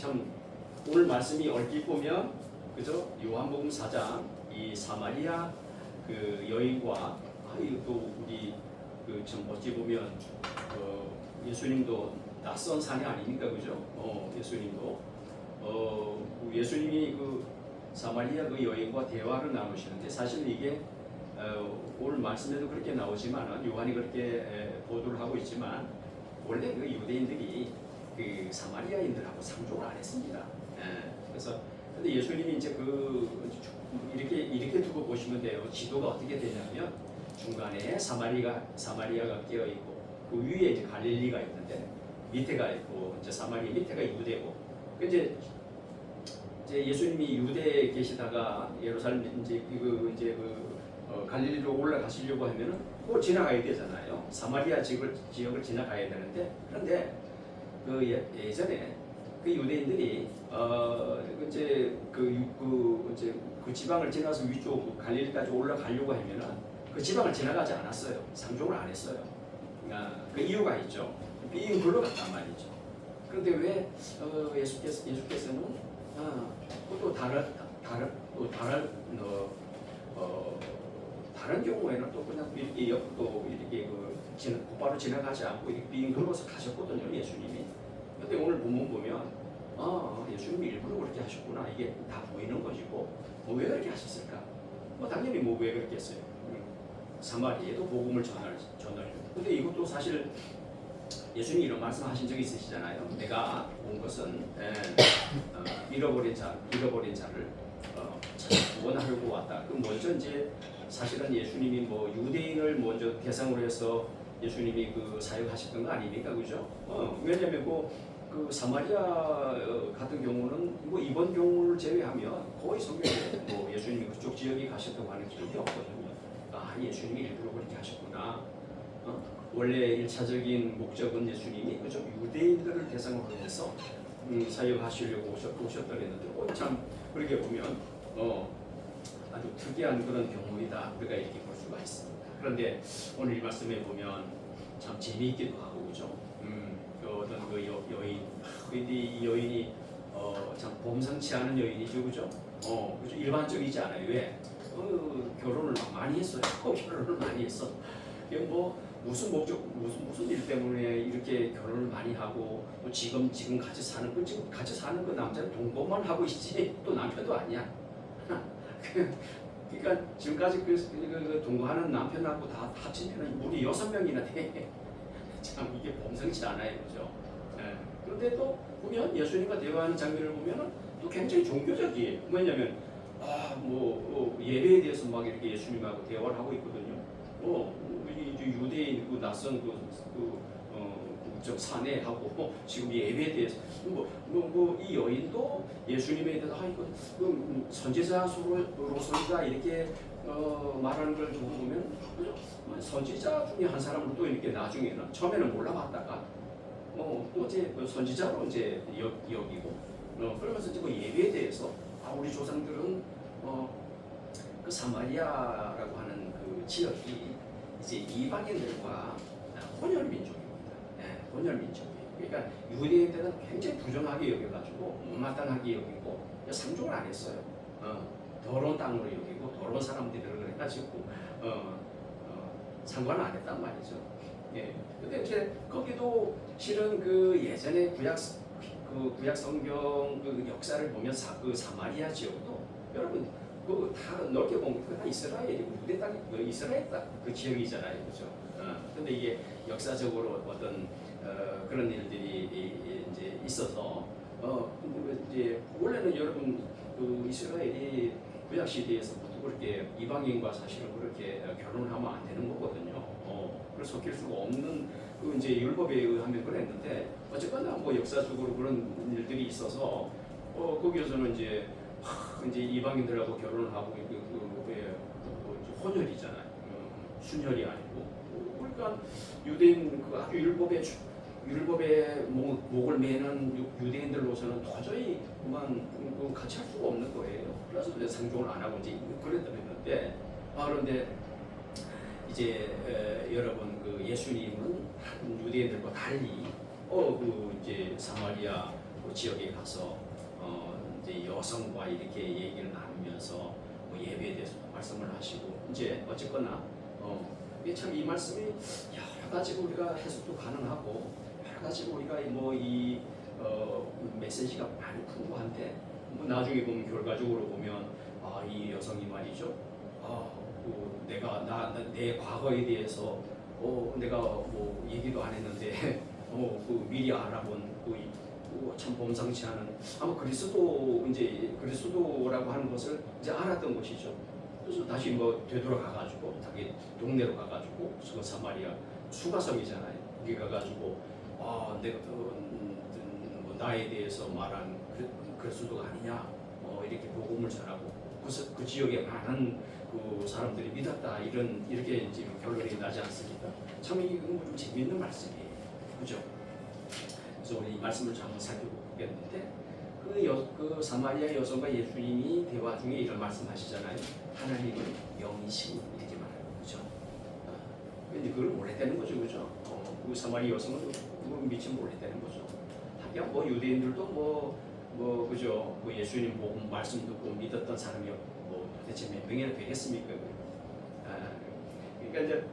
참 오늘 말씀이 얼핏 보면 그죠? 요한복음 4장 이 사마리아 그 여인과 또 우리 그 참 어찌 보면 예수님도 낯선 산이 아닙니까, 그죠? 예수님도 예수님이 그 사마리아 그 여인과 대화를 나누시는데 사실 이게 오늘 말씀에도 그렇게 나오지만 요한이 그렇게 보도를 하고 있지만 원래 그 유대인들이 그 사마리아인들하고 상종을 안 했습니다. 그래서 근데 예수님이 이제 이렇게 두고 보시면 돼요. 지도가 어떻게 되냐면 중간에 사마리아가 끼어 있고 그 위에 이제 갈릴리가 있는데 밑에가 있고 이제 사마리아 밑에가 유대고 이제 예수님이 유대에 계시다가 예루살렘 이제 갈릴리로 올라가시려고 하면은 꼭 지나가야 되잖아요. 사마리아 지역을 지나가야 되는데 그런데 예전에 그 유대인들이 그 지방을 지나서 위쪽 갈릴리까지 올라가려고 하면은 그 지방을 지나가지 않았어요. 상종을 안 했어요. 그 이유가 있죠. 삥 둘러갔단 말이죠. 그런데 왜 예수께서는 또 다른 경우에는 또 그냥 이렇게 옆도 이렇게 곧바로 지나가지 않고 이렇게 빙 돌아서 가셨거든요, 예수님이. 근데 오늘 본문 보면 예수님이 일부러 그렇게 하셨구나, 이게 다 보이는 것이고 왜 그렇게 하셨을까? 당연히 왜 그렇게 했어요. 사마리아에도 복음을 전할. 근데 이것도 사실 예수님이 이런 말씀하신 적이 있으시잖아요. 내가 온 것은 잃어버린 자를 구원하려고 왔다. 그 먼저 이제 사실은 예수님이 유대인을 먼저 대상으로 해서 예수님이 사역하셨던 거 아닙니까, 그죠? 왜냐하면 그 사마리아 같은 경우는 이번 경우를 제외하면 거의 성경에 예수님이 그쪽 지역에 가셨다고 하는 기록이 없거든요. 예수님이 일부러 그렇게 하셨구나. 원래 1차적인 목적은 예수님이 그죠? 유대인들을 대상으로 해서 사역하시려고 오셨더랬는데 참 그렇게 보면 아주 특이한 그런 경우이다. 우리가 이렇게 볼 수가 있습니다. 그런데 오늘 이 말씀에 보면 참 재미있기도 하고 그죠? 어떤 여인, 근데 이 여인이 참 범상치 않은 여인이죠, 그죠? 그죠? 일반적이지 않아요. 왜? 결혼을 많이 했어요. 결혼을 많이 했어. 무슨 목적, 무슨 일 때문에 이렇게 결혼을 많이 하고 또 지금 같이 사는 그 남자는 동거만 하고 있지 또 남편도 아니야. 그러니까 지금까지 그 동거하는 남편하고 다 합치면 우리 6명이나 돼. 참 이게 범상치 않아요, 그죠? 그런데 또 보면 예수님과 대화하는 장면을 보면은 또 굉장히 종교적이에요. 뭐냐면 예배에 대해서 막 이렇게 예수님하고 대화를 하고 있거든요. 유대인 낯선 사내하고 지금 예배에 대해서 이 여인도 예수님에 대해서 선지자로서이다 이렇게 말하는 걸 두고 보면 선지자 중에 한 사람으로 또 이렇게 나중에는 처음에는 몰라봤다가 이제 선지자로 이제 여기고 그러면서 이제 예배에 대해서 우리 조상들은 그 사마리아라고 하는 그 지역이 이제 이방인들과 혼혈 민족입니다. 혼혈 민족이에요. 그러니까 유대인들은 굉장히 부정하게 여겨가지고 못마땅하게 여기고 상종을 안 했어요. 더러운 땅으로 여기고 더러운 사람들을 그래가지고 상관 안 했단 말이죠. 근데 이제 거기도 실은 예전에 구약 성경 역사를 보면 그 사마리아 지역도 여러분 다 넓게 보면 다 이스라엘이고 유대 땅이 이스라엘 땅 그 지역이잖아요, 그렇죠? 근데 이게 역사적으로 어떤 그런 일들이 이제 있어서 이제 원래는 여러분 이스라엘이 구약 시대에서부터 그렇게 이방인과 사실은 그렇게 결혼을 하면 안 되는 거거든요. 그래서 섞일 수가 없는 이제 율법에 의하면 그랬는데 어쨌거나 역사적으로 그런 일들이 있어서 거기에서는 이제 이방인들하고 결혼을 하고 혼혈이잖아요. 순혈이 아니고. 그러니까 유대인 아주 율법에 목을 매는 유대인들로서는 도저히 같이 할 수가 없는 거예요. 그래서 이제 상종을 안 하고 이제 그랬는데 그런데 이제 여러분 예수님은 유대인들과 달리 이제 사마리아 그 지역에 가서 이제 여성과 이렇게 얘기를 나누면서 뭐 예배에 대해서 말씀을 하시고 이제 어쨌거나 참 이 말씀이 여러 가지로 우리가 해석도 가능하고 여러 가지로 우리가 이 메시지가 많이 풍부한데 뭐 나중에 보면 결과적으로 보면 이 여성이 말이죠. 내 과거에 대해서 내가 뭐 얘기도 안 했는데 그 미리 알아본 참 범상치 않은 아마 그리스도라고 하는 것을 이제 알았던 것이죠. 그래서 다시 뭐 되돌아가가지고 자기 동네로 가가지고 그 사마리아 수가성이잖아요. 거기 가가지고 내가 뭐 나에 대해서 말한 그리스도가 아니냐 이렇게 복음을 전하고 그 지역에 많은 그 사람들이 믿었다 이렇게 이제 결론이 나지 않습니까? 참 이건 좀 재미있는 말씀이에요, 그죠? 그래서 우리 이 말씀을 좀 한번 살펴보겠는데 그 사마리아 여성과 예수님이 대화 중에 이런 말씀하시잖아요. 하나님은 영이시고 이렇게 말해요, 그죠? 근데 그걸 몰랐다는 거죠, 그죠? 그 사마리아 여성은 그걸 믿지 몰랐다는 거죠. 하기야 뭐 유대인들도 그죠? 뭐 예수님 복음 말씀 듣고 믿었던 사람이 뭐 도대체 몇 명이나 되겠습니까? 그러니까 이제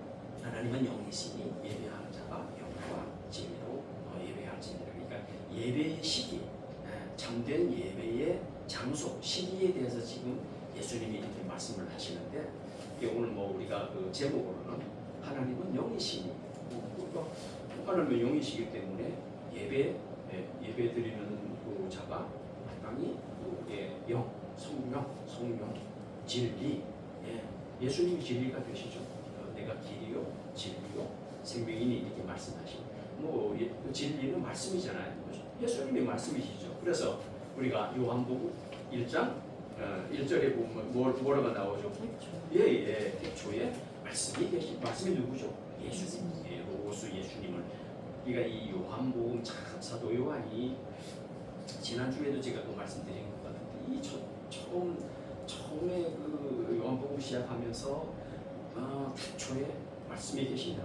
하나님은 영이시니 예배하는 자가 영과 진리로 예배할지니라. 그러니까 예배의 시기, 참된 예배의 장소, 시기에 대해서 지금 예수님이 이렇게 말씀을 하시는데 오늘 뭐 우리가 그 제목으로는 하나님은 영이시니 하나님은 영이시기 때문에 예배 드리는 그 자가 마땅히 영, 성령, 진리, 예수님이 진리가 되시죠. 내가 길이요, 진리요, 생명이니 이렇게 말씀하시고 그 진리는 말씀이잖아요. 예수님이 말씀이시죠. 그래서 우리가 요한복음 1장 1절에 보면 뭐라고 나오죠? 태초에 말씀이 누구죠? 예수님, 로고스 예수님을. 그러니까 이 요한복음 참 사도 요한이 지난주에도 제가 그 말씀드린 것 같은데 이 처음에 그 요한복음 시작하면서 태초에 말씀이 계시냐,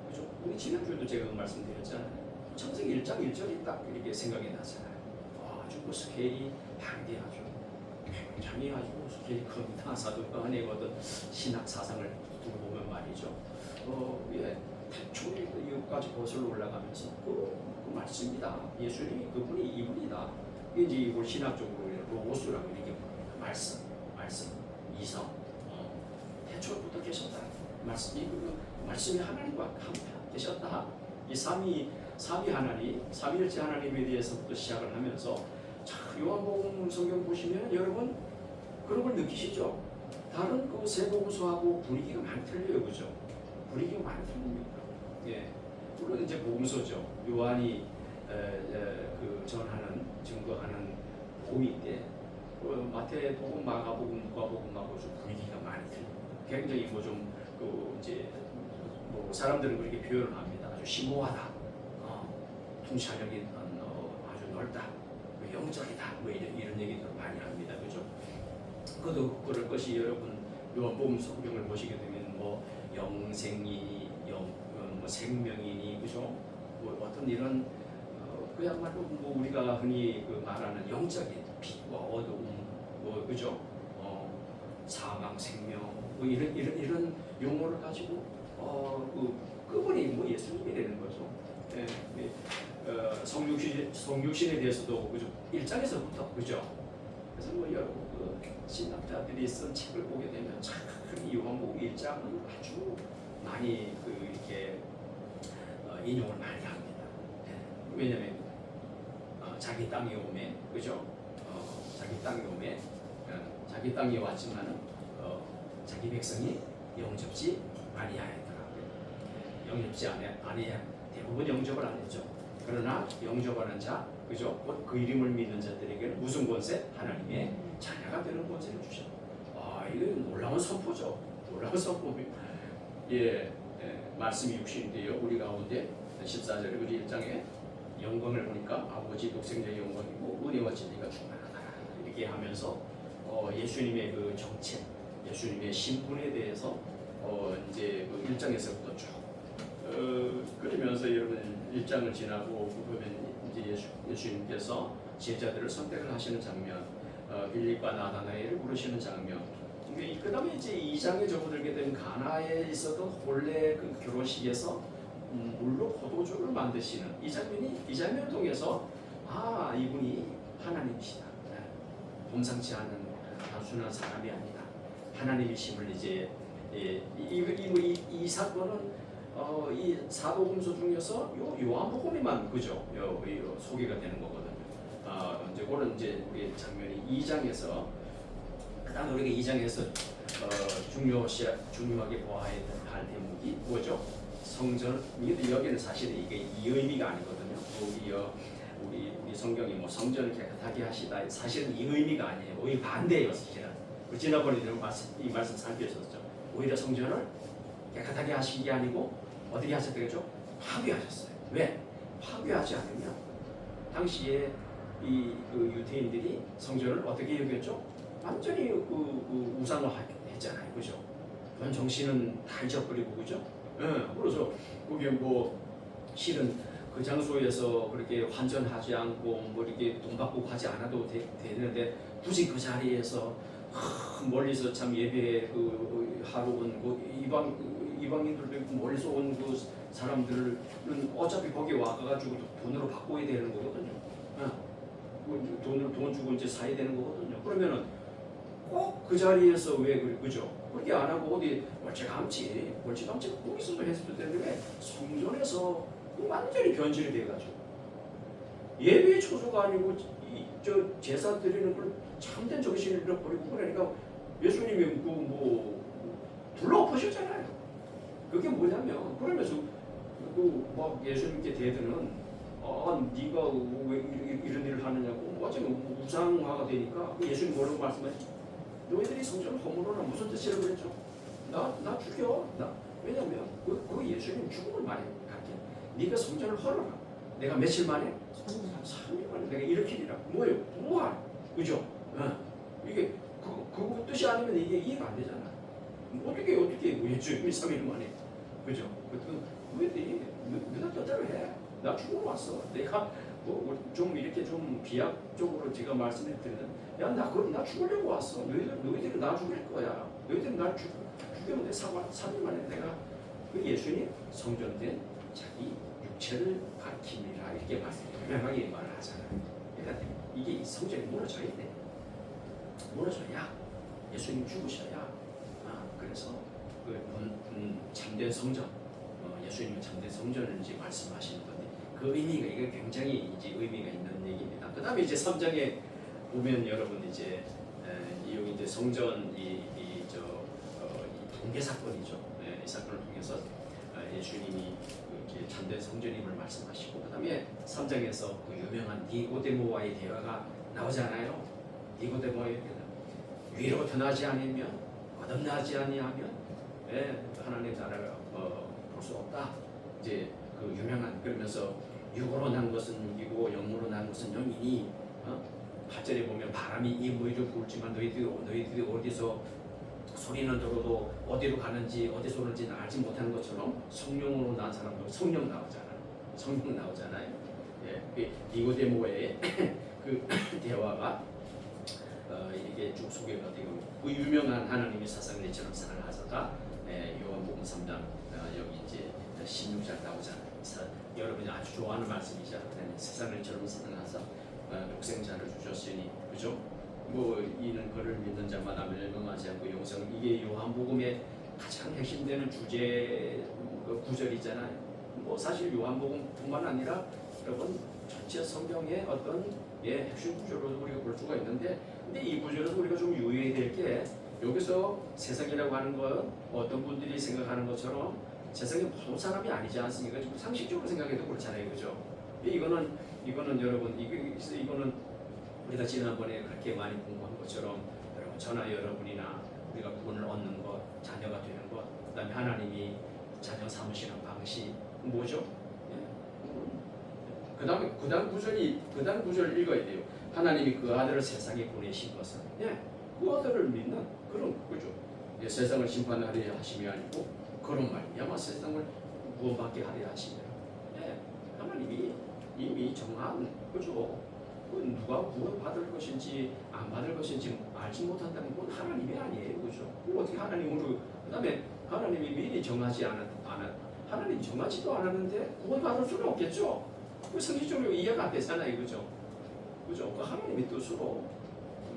그죠? 우리 지난주에도 제가 그 말씀드렸잖아요. 창세기 1장 1절이 딱 이렇게 생각이 나잖아요. 아주 그 스케일이 방대하죠. 굉장히 아주 스케일이 큽니다. 사도 요한의 어떤 신학 사상을 두고 보면 말이죠. 태초에 여기까지 거슬러 올라가면서 그 말씀이다. 예수님이 그분이 이분이다. 이제 이걸 신학적으로 로고스라고 이렇게 부릅니다. 말씀, 이성, 태초부터 계셨다. 말씀이 하나님과 함께 계셨다. 이 삼위 하나님, 삼위일체 하나님에 대해서부터 시작을 하면서 요한복음 성경 보시면 여러분 그런 걸 느끼시죠? 다른 그 세 복음서하고 분위기가 많이 틀려요, 그죠? 분위기가 많이 틀립니다. 물론 이제 복음서죠. 요한이 그 전하는 증거하는 복음인데 마태복음, 마가복음, 누가복음하고 좀 분위기가 많이 틀립니다. 굉장히 사람들은 그렇게 표현을 합니다. 아주 심오하다, 통찰력이 아주 넓다, 영적이다, 뭐 이런 얘기들 많이 합니다, 그죠? 그럴 것이 여러분 요한복음 성경을 보시게 되면 뭐 영생이니 뭐 생명이니, 그죠? 뭐 어떤 이런 그야말로 뭐 우리가 흔히 그 말하는 영적인 빛과 어두움, 뭐 그죠? 사망, 생명, 뭐 이런 용어를 가지고 그분이 뭐 예수님이라는 거죠. 성육신에 대해서도 그죠? 1장에서부터 그죠? 그래서 뭐 여러분 그 신학자들이 쓴 책을 보게 되면 참 요한복음 1장은 아주 많이 이렇게 인용을 많이 합니다. 왜냐하면 자기 땅에 오매, 그죠? 자기 땅에 왔지만은 자기 백성이 영접지 아니하였더라고요. 영접지 아니야. 대부분 영접을 안 했죠. 그러나 영접하는 자, 그죠? 곧 그 이름을 믿는 자들에게는 무슨 권세? 하나님의 자녀가 되는 권세를 주셨다. 이건 놀라운 선포죠. 놀라운 선포입니다. 말씀이 육신인데요. 우리 가운데 14절에 우리 1장에 영광을 보니까 아버지 독생자의 영광이고 은혜와 진리가 충만하다. 이렇게 하면서 예수님의 그 정체, 예수님의 신분에 대해서 이제 그 1장에서부터 쭉 그러면서 여러분 1장을 지나고 보면 이제 예수님께서 제자들을 선택을 하시는 장면, 빌립과 나다나엘을 부르시는 장면. 그 다음에 이제 2장에 접어들게 된 가나에 있었던 본래 그 결혼식에서 물로 포도주를 만드시는 이 장면을 통해서 이분이 하나님이시다. 범상치 않은 단순한 사람이 아니다. 하나님이심을 이제 이 사건은 이 사복음서 중에서 요한복음에만 그죠? 소개가 되는 거거든요. 이제 그런 이제 우리 장면이 2장에서 그다음 우리가 2장에서 중요하게 보아야 할 대목이 뭐죠? 성전. 여기는 사실 이게 이 의미가 아니거든요. 우리 성경이 뭐 성전을 깨끗하게 하시다. 사실은 이 의미가 아니에요. 오히려 반대예요. 사실은. 우리 지난번에 이 말씀 살펴보셨죠. 오히려 성전을 깨끗하게 하신 게 아니고 어떻게 하셨대요? 파괴하셨어요. 왜? 파괴하지 않으면 당시에 그 유대인들이 성전을 어떻게 여겼죠? 완전히 우상화했잖아요, 그죠? 그런 정신은 다 잊어버리고, 그죠? 그래서 그게 뭐 실은 그 장소에서 그렇게 환전하지 않고 뭐 이렇게 돈 받고 가지 않아도 되는데 굳이 그 자리에서 멀리서 참 예배 하러 온 이방인들도 있고 멀리서 온 그 사람들은 어차피 거기 와가지고 돈으로 바꿔야 되는 거거든요. 돈 주고 이제 사야 되는 거거든요. 그러면은 꼭 그 자리에서 왜 그죠? 그렇게 안 하고 어디 멀찌감치 거기서도 했을 때는 왜 성전에서 완전히 변질이 돼가지고 예배의 초소가 아니고 저 제사 드리는 걸 참된 정신을 잃어버리고 그러니까 예수님이 불러엎으셨잖아요. 그게 뭐냐면 그러면서 막 예수님께 대드는 네가 왜 이런 일을 하느냐고 어쩌면 우상화가 되니까 예수님 뭐라고 말씀하시죠? 너희들이 성전을 허물어라. 무슨 뜻이라고 그랬죠? 나 죽여. 왜냐면 그 예수님 죽음을 말해 갈게. 네가 성전을 헐어라. 내가 며칠 만에? 3일 만에 내가 일으키리라. 뭐예요? 부활. 그죠? 이게 그 뜻이 아니면 이게 이해가 안 되잖아. 어떻게 예수님이 3일 만에? 그죠? 너희들이 뜻대로 해. 나 죽으러 왔어. 내가 좀 이렇게 좀 비약적으로 제가 말씀을 드리는 그럼 나 죽으려고 왔어. 너희들은 나 죽일 거야. 너희들은 나 죽이면 내 3일 만에 내가 그 예수님 성전된 자기 육체를 밝힙니다. 이렇게 분명하게 말을 하잖아요. 그러니까 이게 성전이 무너져야 돼. 무너져야 예수님 죽으셔야 그래서 참된 성전 예수님은 참된 성전을 이제 말씀하시는 건데 그 의미가 이게 굉장히 이제 의미가 있는 얘기입니다. 그다음에 이제 3장에 보면 여러분 이제 여기 이제 성전 이 붕괴 사건이죠. 이 사건을 통해서 예수님이 이렇게 참된 성전임을 말씀하시고 그다음에 3장에서 그 유명한 니고데모와의 대화가 나오잖아요. 니고데모와의 위로부터 나지 않으면 거듭나지 아니하면 하나님의 나라를 볼 수 없다. 이제 그 유명한 그러면서 육으로 난 것은 육이고 영으로 난 것은 영이니 8절에 보면 바람이 이 무리를 부을지만 너희들이 어디서 소리는 들어도 어디로 가는지 어디서 오는지 알지 못하는 것처럼 성령으로 난 사람도 성령 나오잖아요. 니고데모의 그 대화가 이게 쭉 소개가 되고 그 유명한 하나님의 사상을 이처럼 사랑하다가 요한복음 3장 여기 이제 16절 나오잖아요. 여러분이 아주 좋아하는 말씀이죠. 세상을 저런 사랑하사 독생자를 주셨으니 그죠? 이는 그를 믿는 자마다 멸망하지 않고 영생. 이게 요한복음의 가장 핵심되는 주제 구절이잖아요. 사실 요한복음뿐만 아니라 여러분 전체 성경의 어떤 핵심 구절로도 우리가 볼 수가 있는데, 근데 이 구절에서 우리가 좀 유의해야 될 게 여기서 세상이라고 하는 건 어떤 분들이 생각하는 것처럼 세상의 모든 사람이 아니지 않습니까? 좀 상식적으로 생각해도 그렇잖아요, 그죠? 이거는 여러분 이거는 우리가 지난번에 그렇게 많이 공부한 것처럼 여러분 저나 여러분이나 우리가 구원을 얻는 것, 자녀가 되는 것, 그다음에 하나님이 자녀 삼으시는 방식 뭐죠? 그다음 구절 읽어야 돼요. 하나님이 그 아들을 세상에 보내신 것은 그 아들을 믿는 그런 거죠. 세상을 심판하려 하심이 아니고 그런 말이야마 세상을 구원받게 하려 하시며 하나님이 이미 정한 그죠. 그건 누가 구원받을 것인지 안 받을 것인지 알지 못한다면 그건 하나님이 아니에요. 그죠? 그럼 어떻게 하나님으로 그 다음에 하나님이 미리 정하지 하나님 정하지도 않았는데 구원받을 수는 없겠죠? 그 성경적으로 이해가 안 되잖아요. 그죠? 그죠? 그 하나님의 뜻으로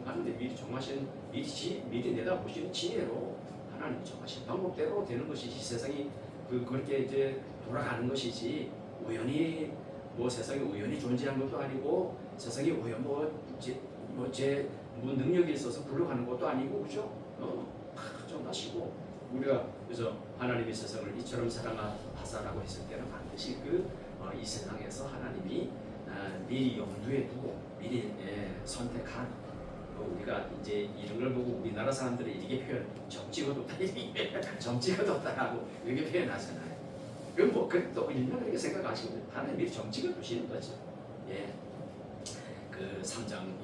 하나님 미리 정하신 미리 내다보시는 지혜로 하나님이 정하신 방법대로 되는 것이지 세상이 그렇게 이제 돌아가는 것이지 우연히 뭐 세상에 우연히 존재한 것도 아니고 세상에 우연 제 능력이 있어서 굴러가는 것도 아니고 그죠? 정하시고 우리가 그래서 하나님이 세상을 이처럼 사랑하사라고 했을 때는 반드시 이 세상에서 하나님이 미리 염두에 두고 미리 선택한 우리가 이제 이런 걸 보고 우리나라 사람들이 이렇게 표현 점찍어뒀다 점찍어뒀다라고 이렇게 표현하잖아요. 그럼 뭐 또 일면 그렇게 생각하시면 하나님 미리 점찍어두시는 거죠. 예, 그 3장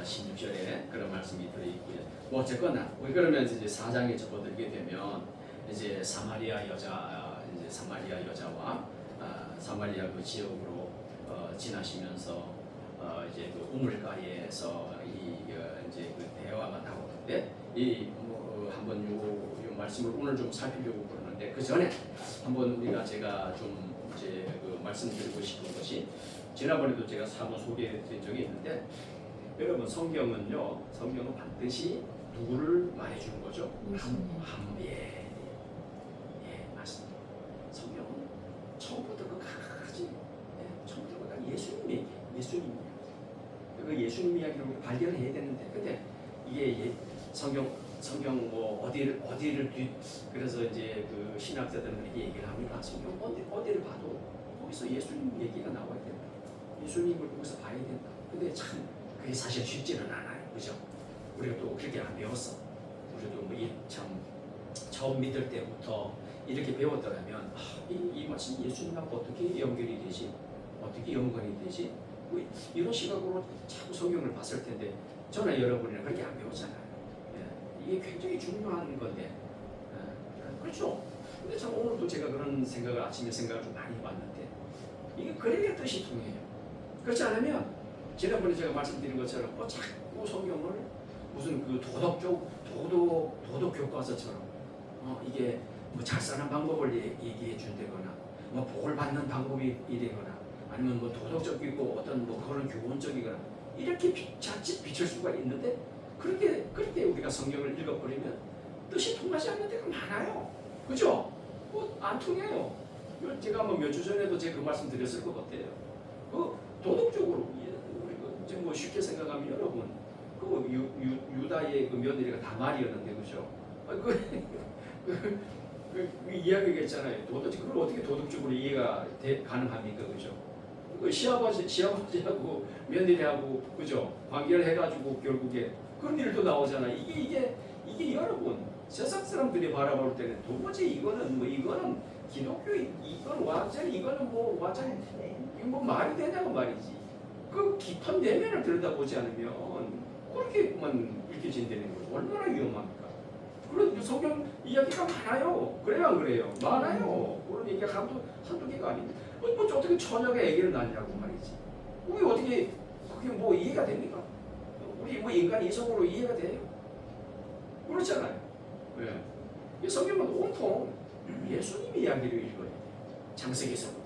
16절에 그런 말씀이 들어있고요. 뭐 어쨌거나 우리 그러면 이제 4장에 접어들게 되면 이제 사마리아 여자와 사마리아 그 지역으로 지나시면서 이제 그 우물가에서 이제 그 대화가 나오는데 한번 요 말씀을 오늘 좀 살피려고 그러는데 그 전에 한번 제가 좀 이제 그 말씀드리고 싶은 것이 지난번에도 제가 사본 소개해드린 적이 있는데 여러분 성경은 반드시 누구를 말해주는 거죠? 예, 맞습니다. 성경은 처음부터 끝까지 처음부터 끝까지 예수님 그 예수님 이야기를 발견을 해야 되는데 근데 이게 성경 뭐 어디를 그래서 이제 그 신학자들은 그렇게 얘기를 합니다. 성경 어디를 봐도 거기서 예수님 얘기가 나와야 된다. 예수님을 거기서 봐야 된다. 근데 참 그게 사실 쉽지는 않아요. 그죠? 우리가 또 그렇게 안 배웠어. 우리도 참 처음 믿을 때부터 이렇게 배웠더라면 이 말씀 예수님하고 어떻게 연결이 되지? 어떻게 연관이 되지? 이런 시각으로 자꾸 성경을 봤을 텐데 저나 여러분이나 그렇게 안 배웠잖아요. 이게 굉장히 중요한 건데 그렇죠? 근데 참 오늘도 제가 그런 생각을 아침에 생각을 좀 많이 해봤는데 이게 그래야 뜻이 통해요. 그렇지 않으면 지난번에 제가 말씀드린 것처럼 자꾸 성경을 무슨 그 도덕 교과서처럼 이게 뭐 잘 사는 방법을 얘기해 준다거나 뭐 복을 받는 방법이 이래거나 아니면 뭐 도덕적이고 어떤 뭐 그런 교훈적이거나 이렇게 자칫 비칠 수가 있는데 그렇게 우리가 성경을 읽어버리면 뜻이 통하지 않는 데가 많아요. 그죠? 안 통해요. 제가 몇 주 전에도 제가 그 말씀 드렸을 것 같아요. 도덕적으로 우리 이제 뭐 쉽게 생각하면 여러분 유다의 그 며느리가 다말이었는데 그죠? 그 이야기가 있잖아요. 도대체 그걸 어떻게 도덕적으로 이해가 가능합니까? 그죠? 시아버지하고 며느리하고 그죠? 관계를 해가지고 결국에 그런 일도 나오잖아. 이게 여러분 세상 사람들이 바라볼 때는 도무지 이거는 기독교 이건 완전히 이거 뭐 말이 되냐고 말이지. 그 깊은 내면을 들여다보지 않으면 그렇게만 읽혀진다는 거죠. 얼마나 위험합니까? 그런 성경 이야기가 많아요. 그래요, 안 그래요? 많아요. 그런 얘기가 한두 개가 아닌데 뭐 어떻게 처녀가 아기를 낳냐고 말이지. 우리 어떻게 그게 뭐 이해가 됩니까? 우리 뭐 인간이 이성으로 이해가 돼요? 그렇잖아요. 왜? 이 성경은 온통 예수님 이야기를 읽어요. 창세기서부터.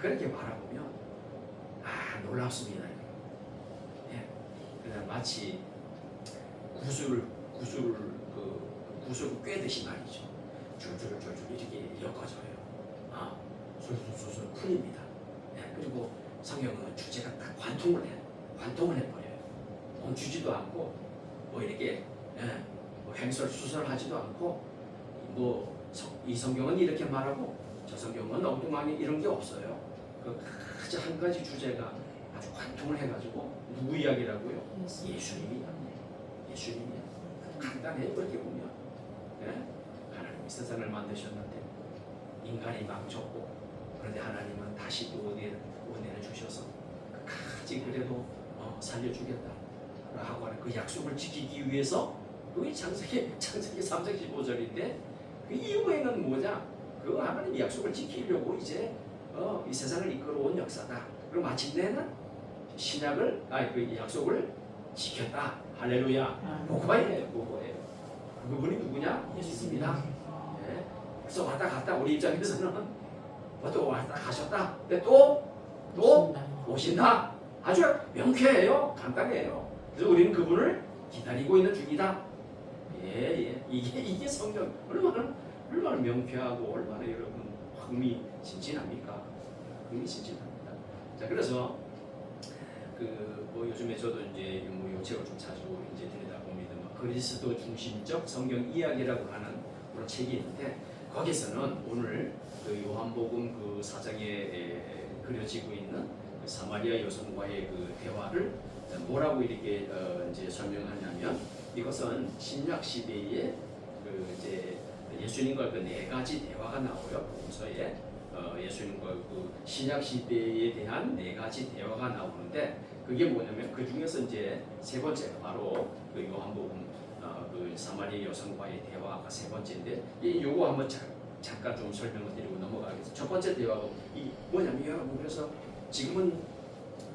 그렇게 바라보면 놀랍습니다. 예. 그냥 마치 구슬을 꿰듯이 말이죠. 줄줄 이렇게 엮어져요. 술술 풀립니다. 예. 그리고 성경은 주제가 딱 관통을 해버려요. 멈추지도 않고 뭐 이렇게 뭐 횡설수설하지도 않고 이 성경은 이렇게 말하고 저 성경은 엉뚱하게 이런 게 없어요. 아주 한 가지 주제가 아주 관통을 해가지고 누구 이야기라고요? 예수님이 간단해요. 그렇게 보면 하나님이 세상을 만드셨는데 인간이 망쳤고 그런데 하나님은 다시 또 은혜를 주셔서 끝까지 그래도 살려주겠다 하고 하는 그 약속을 지키기 위해서 그게 창세기 3장 15절인데 그 이후에는 뭐냐? 그 하나님이 약속을 지키려고 이제 이 세상을 이끌어온 역사다. 그리고 마침내는 신약을 그 약속을 지켰다. 할렐루야. 그거예요. 그거예요. 그분이 누구냐? 예수님이다. 예. 그래서 왔다 갔다 우리 입장에서는 또 왔다 가셨다. 근데 또 오신다. 아주 명쾌해요. 간단해요. 그래서 우리는 그분을 기다리고 있는 중이다. 예. 이게 성경 얼마나 명쾌하고 얼마나 여러분 흥미진진합니까? 흥미진진합니다. 자, 그래서 뭐 요즘에 저도 이제 요 책을 좀 자주 이제 들여다봅니다. 그리스도 중심적 성경 이야기라고 하는 그런 책이 있는데 거기서는 오늘 그 요한복음 그 4장에 그려지고 있는 그 사마리아 여성과의 그 대화를 뭐라고 이렇게 이제 설명하냐면 이것은 신약 시대에 그 이제 예수님과 그 네 가지 대화가 나와요. 복음서에 예수님과 그 신약 시대에 대한 네 가지 대화가 나오는데 그게 뭐냐면 그 중에서 이제 세 번째가 바로 그 요한복음 그 사마리아 여성과의 대화가 세 번째인데 요거 한번 잠깐 좀 설명을 드리고 넘어가겠습니다. 첫 번째 대화가 이 뭐냐면 여러분 그래서 지금은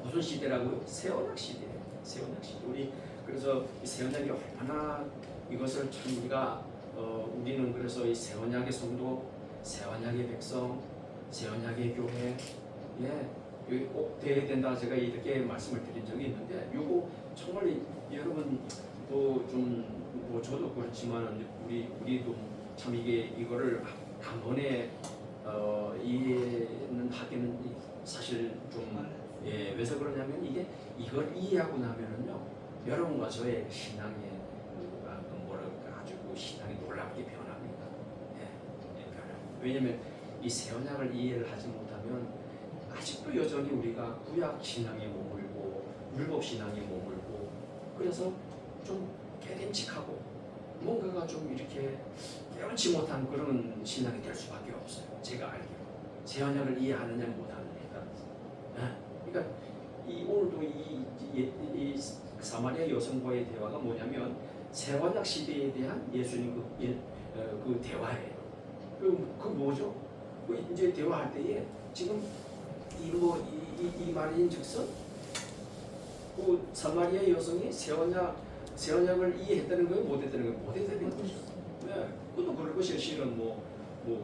무슨 시대라고요? 새언약 시대예요. 새언약 시대. 우리 그래서 이 새언약이 얼마나 이것을 참 우리가 우리는 그래서 이 새언약의 성도, 새언약의 백성, 새언약의 교회, 여기 꼭 돼야 된다 제가 이렇게 말씀을 드린 적이 있는데, 요거 정말 여러분 뭐 저도 그렇지만 우리도 참 이거를 단번에 이해는 하기는 사실 좀 왜서 그러냐면 이걸 이해하고 나면은요 여러분과 저의 신앙의 뭐랄까 아주 신앙이 놀랍게 변합니다. 변합니다. 왜냐면 이 새 언약을 이해를 하지 못하면 아직도 여전히 우리가 구약 신앙에 머물고 율법 신앙에 머물고 그래서 좀 깨름직하고 뭔가가 좀 이렇게 깨우치 못한 그런 신앙이 될 수밖에 없어요. 제가 알기로 새 언약을 이해하느냐 못하느냐에 따라서. 그러니까 오늘도 이 사마리아 여성과의 대화가 뭐냐면 새 언약 시대에 대한 예수님 그 대화예요. 그 뭐죠? 이제 대화할 때에 지금 이 말인즉슨 그 사마리아 여성이 새 언약을 이해했다는 거예요, 못했다는 거예요? 못했다는 거죠. 그것도 그럴 것이 실은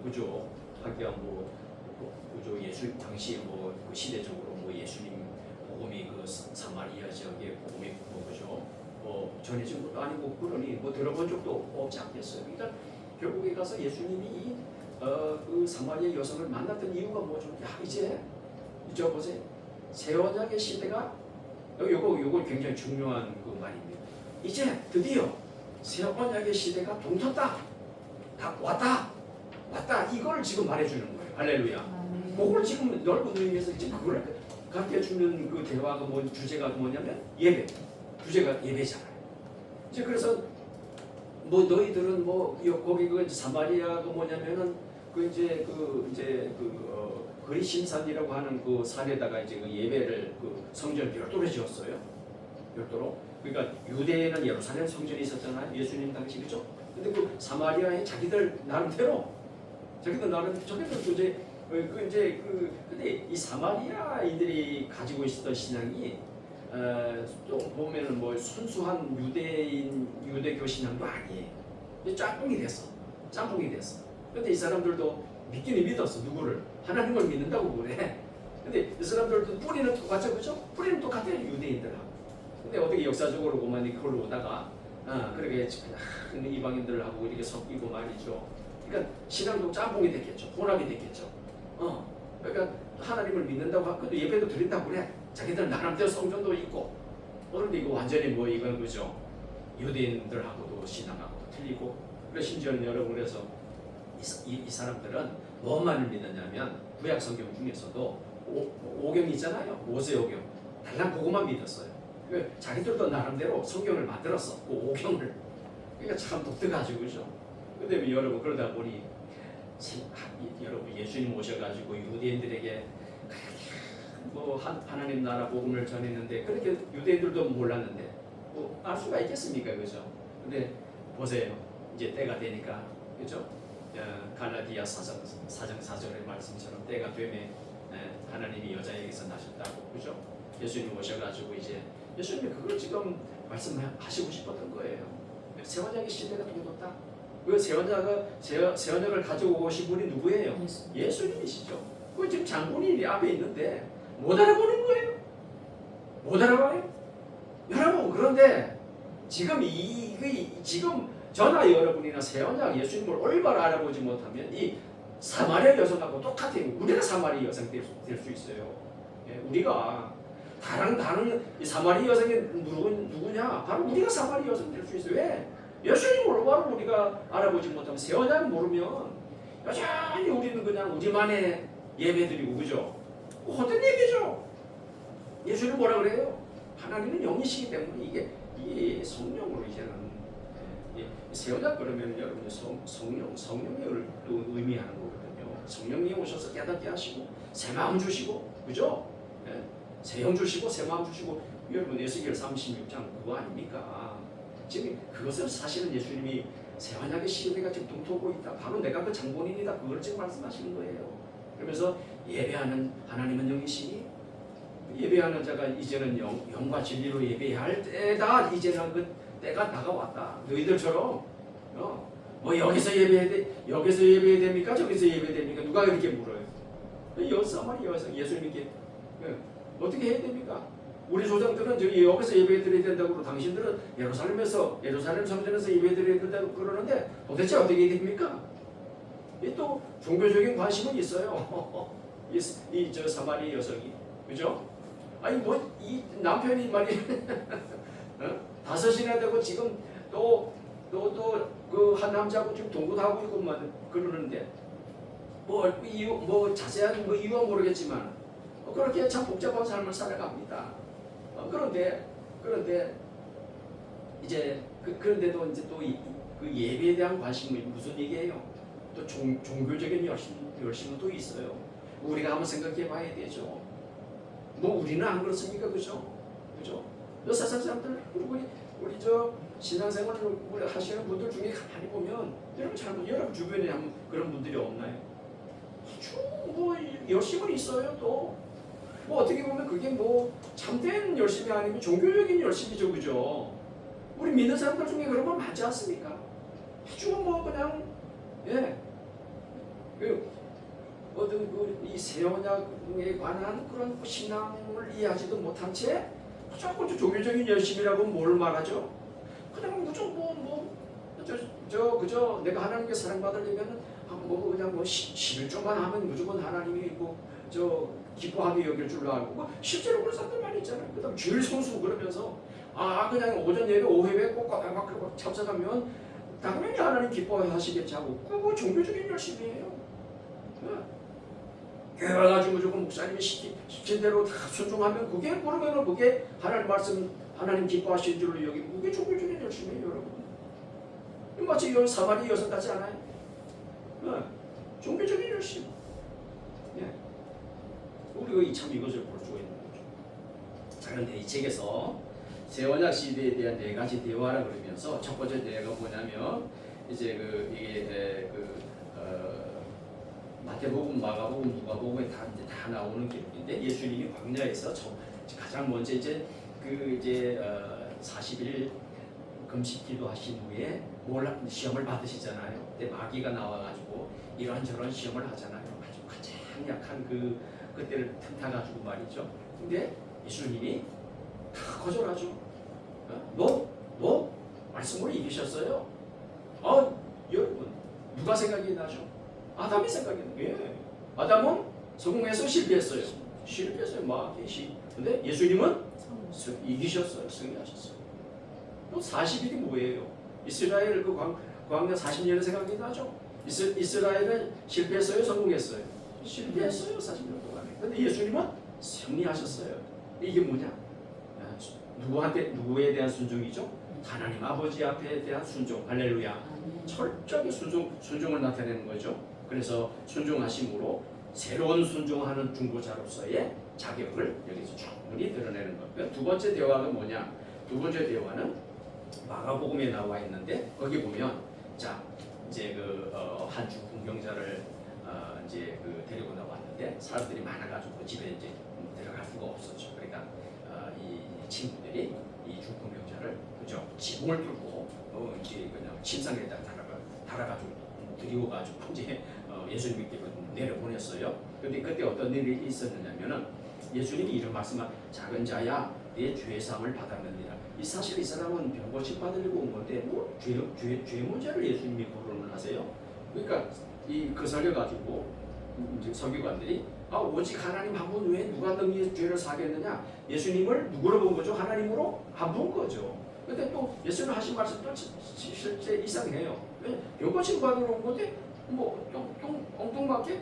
그죠? 하기야 그죠? 예수 당시 그 시대적으로 예수님 복음이 그 사마리아 지역의 복음이 그죠? 전해진 것도 아니고 그러니 들어본 적도 없지 않겠어요. 그러니까 결국에 가서 예수님이 그 사마리아 여성을 만났던 이유가 뭐죠? 이제 보세요. 새 언약의 시대가 요거 굉장히 중요한 그 말입니다. 이제 드디어 새 언약의 시대가 동쳤다. 다 왔다. 이걸 지금 말해주는 거예요. 할렐루야. 그걸 지금 넓은 의미에서 지금 그걸 가르쳐주는 그 대화가 주제가 뭐냐면 예배. 주제가 예배잖아요. 이제 그래서 너희들은 거기 그 사마리아가 뭐냐면은 그리신산이라고 하는 그 산에다가 이제 그 예배를 그 성전을 별도로 지었어요. 별도로. 그러니까 유대에는 예루살렘 성전이 있었잖아요. 예수님 당시 그죠? 근데 그 사마리아에 자기들 나름대로 이제 근데 이 사마리아인들이 가지고 있었던 신앙이 또 보면은 순수한 유대교 신앙도 아니에요. 짬뽕이 됐어. 근데 이 사람들도 믿기는 믿었어. 누구를? 하나님을 믿는다고 그래. 근데 이 사람들도 뿌리는 똑같죠, 그죠? 뿌리는 똑같아요, 유대인들하고. 근데 어떻게 역사적으로 보면 그걸로 오다가 그렇게 이방인들하고 이렇게 섞이고 말이죠. 그러니까 신앙도 짬뽕이 됐겠죠. 혼합이 됐겠죠. 그러니까 하나님을 믿는다고 하고 예배도 드린다고 그래. 자기들 나름대로 성전도 있고. 그런데 이거 완전히 이건 그죠? 유대인들하고도 신앙하고도 틀리고. 그래서 심지어는 여러분 그래서 이 사람들은 뭐만을 믿느냐면 구약 성경 중에서도 오경이 있잖아요. 모세오경. 달랑 그것만 믿었어요. 그러니까 자기들도 나름대로 성경을 만들었어. 그 오경을. 그러니까 참 독특하죠, 그죠? 근데 여러분 그러다 보니 여러분 예수님 오셔가지고 유대인들에게 하나님 나라 복음을 전했는데 그렇게 유대인들도 몰랐는데 알 수가 있겠습니까, 그죠? 근데 보세요, 이제 때가 되니까 그죠? 갈라디아 4장 4절의 말씀처럼 때가 되면 하나님이 여자에게서 나셨다고 그죠? 예수님 오셔가지고 이제 예수님이 그걸 지금 말씀하시고 싶었던 거예요. 새 언약의 시대가 되어졌다. 그 새 언약을 가지고 오신 분이 누구예요? 예수님이시죠. 그 지금 장본인이 앞에 있는데 못 알아보는 거예요. 못 알아봐요. 여러분 그런데 지금 지금 저나 여러분이나 새 언약 예수님을 올바로 알아보지 못하면 이 사마리아 여성하고 똑같아요. 우리가 사마리아 여성 될 수 있어요. 예, 우리가 다른 이 사마리아 여성이 누구냐? 바로 우리가 사마리아 여성 될 수 있어요. 왜? 예수님을 올바로 우리가 알아보지 못하면 새 언약 모르면 여전히 우리는 그냥 우리만의 예배드리고 그죠? 헛된 얘기죠. 예수님 뭐라 그래요? 하나님은 영이시기 때문에 이게 성령으로 이제는 새 언약 그러면 여러분이 성령을 또 의미하는 거거든요. 성령이 오셔서 깨닫게 하시고 새 마음 주시고 그죠? 예? 새 영 주시고 새 마음 주시고 여러분 에스겔 36장 그거 아닙니까? 지금 그것을 사실은 예수님이 새 언약의 시대가 지금 동토고 있다. 바로 내가 그 장본인이다. 그걸 지금 말씀하시는 거예요. 그러면서 예배하는 하나님은 영이시니 예배하는 자가 이제는 영과 진리로 예배할 때다. 이제는 그 때가 다가왔다. 너희들처럼 뭐 여기서 예배해야 됩니까? 저기서 예배해야 됩니까? 누가 이렇게 물어요? 사마리아 여성 예수님께 어떻게 해야 됩니까? 우리 조상들은 여기서 예배드려야 된다고 그러고 당신들은 예루살렘 성전에서 예배드려야 된다고 그러는데 도대체 어떻게 해야 됩니까? 또 종교적인 관심은 있어요. 저 사마리아 여성이 그죠? 아니 뭐 이 남편이 말이 다섯이나 되고 지금 또 그 한 남자하고 지금 동거하고 있고만 그러는데 뭐 자세한 뭐 이유는 모르겠지만 그렇게 참 복잡한 삶을 살아갑니다. 그런데 이제 그런데도 이제 또 그 예배에 대한 관심이 무슨 얘기예요? 또 종교적인 열심은 또 있어요. 우리가 한번 생각해 봐야 되죠. 뭐 우리는 안 그렇습니까? 그죠? 세상 사람들 그리고 우리 저 신앙생활을 하시는 분들 중에 가만히 보면 여러분 주변에 한번 그런 분들이 없나요? 아주 뭐 열심은 있어요. 또 뭐 어떻게 보면 그게 뭐 참된 열심이 아니면 종교적인 열심이죠. 그죠? 우리 믿는 사람들 중에 그런 건 많지 않습니까? 아주 뭐 그냥 이 새 언약에 관한 그런 신앙을 이해하지도 못한 채 자꾸 종교적인 열심이라고 뭘 말하죠? 그냥 무조건 그저 내가 하나님께 사랑받으려면 그냥 11조만 하면 무조건 하나님이 기뻐하게 여길 줄 알고 실제로 그런 사람들 많이 있잖아요. 그다음 주일 성수 그러면서 그냥 오전 예배 오후 예배 꼭 참석하면 당연히 하나님 기뻐하시겠지 하고 그거 종교적인 열심이에요. 교회 와가지고 무조건 목사님이 시킨 대로 다 순종하면 그게 하나님 말씀 하나님 기뻐하시는 줄로 여기고 그게 종교적인 열심이에요. 여러분 마치 이 사마리아 여성 같지 않아요? 종교적인 열심. 우리가 참 이것을 볼 수가 있는 거죠. 자, 그런데 이 책에서 새 언약 시대에 대한 네 가지 대화라 그러면서 첫 번째 대화가 뭐냐면 이제 마태복음, 마가복음, 누가복음에 다 나오는 기록인데 예수님이 광야에서 가장 먼저 이제 40일 금식 기도하신 후에 시험을 받으시잖아요. 그때 마귀가 나와가지고 이런저런 시험을 하잖아요. 아주 가장 약한 그때를 틈타가지고 말이죠. 근데 예수님이 다 거절하죠. 너 말씀으로 이기셨어요. 여러분 누가 생각이 나죠? 아담이 생각이 나요. 예. 아담은 성공해서 실패했어요. 마귀. 근데 예수님은 이기셨어요. 승리하셨어요. 또 40일이 뭐예요? 이스라엘 그 광야 40년의 생각이 나죠? 이스라엘은 실패했어요? 성공했어요? 실패했어요. 40년 동안에. 근데 예수님은 승리하셨어요. 이게 뭐냐? 누구에 대한 순종이죠? 하나님 아버지 앞에 대한 순종. 할렐루야. 철저하게 순종을 나타내는 거죠. 그래서 순종하심으로 새로운 순종하는 중보자로서의 자격을 여기서 충분히 드러내는 것. 두 번째 대화가 뭐냐? 두 번째 대화는 마가복음에 나와 있는데 거기 보면 이제 한 주 공경자를 이제 데리고 나왔는데 사람들이 많아가지고 집에 이제 들어갈 수가 없었죠. 그러니까 이 친구들이 이 중풍병자를 그죠 지붕을 뚫고 이제 그냥 침상에다 달아가지고 드리워가지고 이제 예수님께로 내려보냈어요. 근데 그때 어떤 일이 있었느냐면은 예수님이 이런 말씀을 작은 자야 내 죄사함을 받았느니라. 이 사실 이 사람은 병 고침 받으려고 온 건데 뭐 죄 문제를 예수님이 거론을 하세요. 그러니까 이 거슬려 가지고 이제 서기관들이 오직 하나님 한 분 외에 누가 너희의 죄를 사겠느냐? 예수님을 누구로 본 거죠? 하나님으로 안 본 거죠. 근데 또 예수님 하신 말씀도 실제 이상해요. 병 고침 받으러 온 건데 뭐좀 엉뚱하게